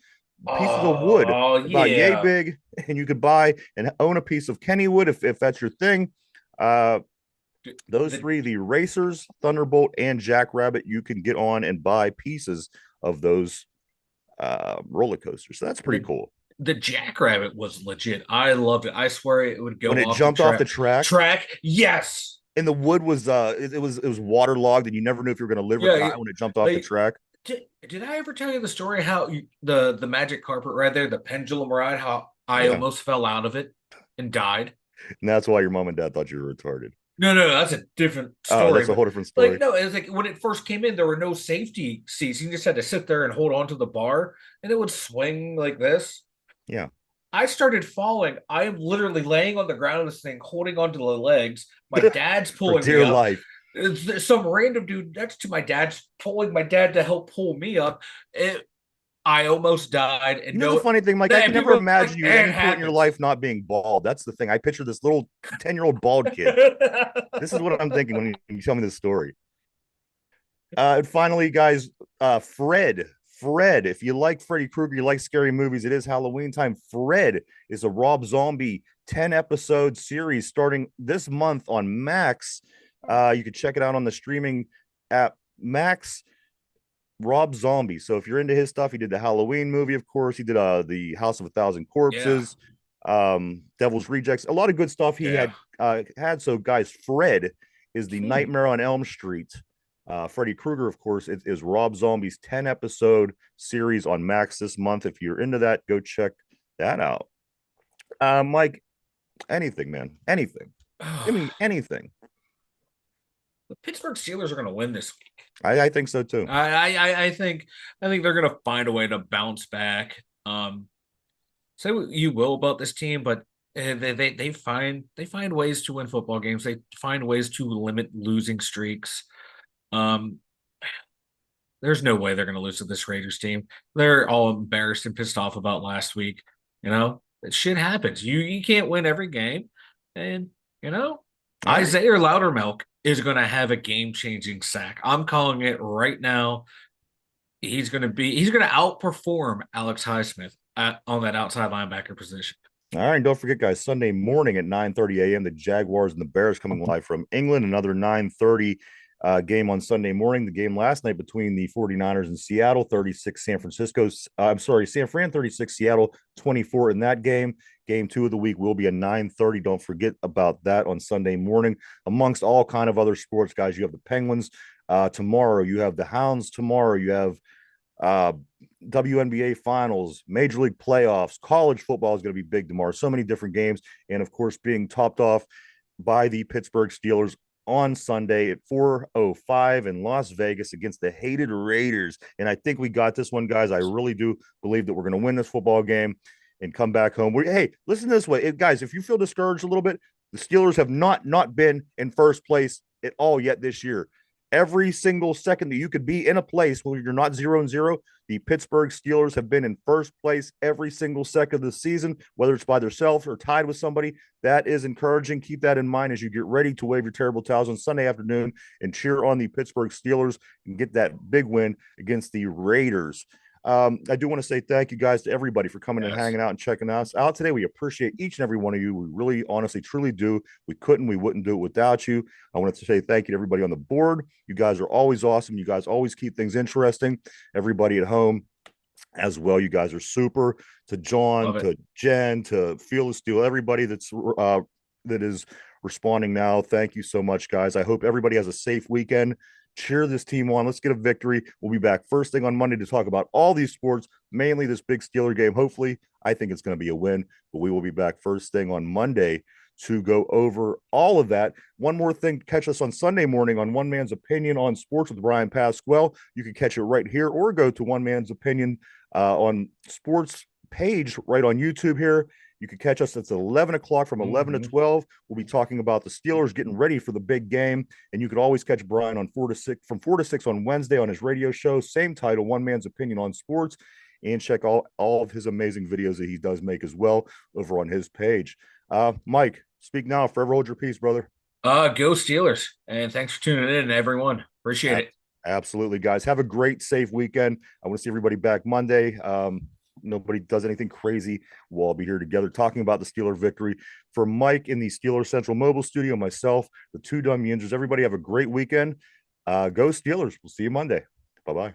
Speaker 1: pieces of wood
Speaker 2: Oh
Speaker 1: about yay
Speaker 2: yeah.
Speaker 1: big, and you could buy and own a piece of Kennywood if that's your thing. Uh, those
Speaker 2: The
Speaker 1: three, the Racers, Thunderbolt, and Jackrabbit, you can get on and buy pieces of those roller coasters. So that's pretty
Speaker 2: the
Speaker 1: cool.
Speaker 2: the Jackrabbit was legit. I loved it. I swear it would
Speaker 1: When
Speaker 2: go
Speaker 1: it
Speaker 2: off the
Speaker 1: jumped off the
Speaker 2: track.
Speaker 1: track
Speaker 2: Track, yes.
Speaker 1: and the wood was it was waterlogged and you never knew if you were going to live or
Speaker 2: Yeah,
Speaker 1: die when it jumped off the
Speaker 2: like
Speaker 1: track.
Speaker 2: did I ever tell you the story how the magic carpet ride there, the pendulum ride, how I
Speaker 1: Yeah,
Speaker 2: almost fell out of it and died?
Speaker 1: and that's why your mom and dad thought you were retarded.
Speaker 2: No, that's a different
Speaker 1: Oh,
Speaker 2: story.
Speaker 1: that's a
Speaker 2: But
Speaker 1: whole different
Speaker 2: like,
Speaker 1: story.
Speaker 2: no, it was like when it first came in, there were no safety seats. You just had to sit there and hold on to the bar, and it would swing like this.
Speaker 1: Yeah.
Speaker 2: I started falling. I am literally laying on the ground of this thing, holding onto the legs. My dad's
Speaker 1: For
Speaker 2: pulling me
Speaker 1: dear
Speaker 2: up.
Speaker 1: life.
Speaker 2: Some random dude next to my dad's pulling my dad to help pull me up. I almost died.
Speaker 1: You
Speaker 2: And
Speaker 1: know the
Speaker 2: no,
Speaker 1: funny thing, Mike, I
Speaker 2: and
Speaker 1: can never
Speaker 2: people are
Speaker 1: imagine
Speaker 2: like,
Speaker 1: you at
Speaker 2: it
Speaker 1: any point in your
Speaker 2: happens.
Speaker 1: life not being bald. That's the thing. I picture this little 10-year-old bald kid. This is what I'm thinking when you tell me this story. And finally, guys, Fred, if you like Freddy Krueger, you like scary movies, it is Halloween time. Fred is a Rob Zombie 10 episode series starting this month on Max. You can check it out on the streaming app Max. Rob Zombie. So if you're into his stuff, he did the Halloween movie, of course. He did the House of a Thousand
Speaker 2: Yeah,
Speaker 1: Corpses, Devil's Rejects, a lot of good stuff he
Speaker 2: yeah.
Speaker 1: had. So guys, Fred is the
Speaker 2: Hmm.
Speaker 1: Nightmare on Elm Street. Freddy Krueger, of course, is Rob Zombie's 10 episode series on Max this month. If you're into that, go check that out. Mike, anything, man, anything. Give me anything.
Speaker 2: The Pittsburgh Steelers are going to win this week.
Speaker 1: I think so too.
Speaker 2: I think they're going to find a way to bounce back. Say what you will about this team, but they find ways to win football games. They find ways to limit losing streaks. Um, there's no way they're going to lose to this Raiders team. They're all embarrassed and pissed off about last week. That shit happens. You can't win every game, and you know
Speaker 1: All right.
Speaker 2: Isaiah Loudermilk is going to have a game changing sack. I'm calling it right now. He's going to outperform Alex Highsmith on that outside linebacker position.
Speaker 1: All right, and don't forget, guys, Sunday morning at 9:30 a.m., the Jaguars and the Bears coming live from England. Another 9:30 game on Sunday morning. The game last night between the 49ers and Seattle, 36 San Francisco's. I'm sorry, San Fran 36, Seattle 24 in that game. Game two of the week will be at 9:30. Don't forget about that on Sunday morning. Amongst all kind of other sports, guys, you have the Penguins tomorrow. You have the Hounds tomorrow. You have uh, WNBA finals, Major League playoffs, college football is going to be big tomorrow. So many different games. And of course, being topped off by the Pittsburgh Steelers on Sunday at 4:05 in Las Vegas against the hated Raiders. And I think we got this one, guys. I really do believe that we're going to win this football game and come back home. Hey, listen this way, guys. If you feel discouraged a little bit, the Steelers have not been in first place at all yet this year. Every single second that you could be in a place where you're not 0-0, the Pittsburgh Steelers have been in first place every single second of the season, whether it's by themselves or tied with somebody. That is encouraging. Keep that in mind as you get ready to wave your terrible towels on Sunday afternoon and cheer on the Pittsburgh Steelers and get that big win against the Raiders. I do want to say thank you guys to everybody for coming and
Speaker 2: Yes.
Speaker 1: hanging out and checking us out today. We appreciate each and every one of you. We really, honestly, truly do. We wouldn't do it without you. I wanted to say thank you to everybody on the board. You guys are always awesome. You guys always keep things interesting. Everybody at home as well. You guys are super. To John,
Speaker 2: Love it.
Speaker 1: to Jen, to Fearless Steel, everybody that is responding now. Thank you so much, guys. I hope everybody has a safe weekend. Cheer this team on. Let's get a victory. We'll be back first thing on Monday to talk about all these sports, mainly this big Steeler game. Hopefully, I think it's going to be a win, but we will be back first thing on Monday to go over all of that. One more thing, catch us on Sunday morning on One Man's Opinion on Sports with Brian Pasquale. You can catch it right here or go to One Man's Opinion on Sports page right on YouTube here. You can catch us. It's 11 o'clock from 11 to
Speaker 2: Mm-hmm.
Speaker 1: 12. We'll be talking about the Steelers getting ready for the big game. And you could always catch Brian on 4 to 6 from 4 to 6 on Wednesday on his radio show. Same title, One Man's Opinion on Sports. And check all of his amazing videos that he does make as well over on his page. Mike, speak now. Forever hold your peace, brother.
Speaker 2: Go Steelers. And thanks for tuning in, everyone. Appreciate
Speaker 1: Ab-
Speaker 2: it.
Speaker 1: Absolutely, guys. Have a great, safe weekend. I want to see everybody back Monday. Nobody does anything crazy. We'll all be here together talking about the Steeler victory. For Mike in the Steeler Central Mobile Studio, myself, the two dumb yinzers, everybody have a great weekend. Go Steelers. We'll see you Monday. Bye bye.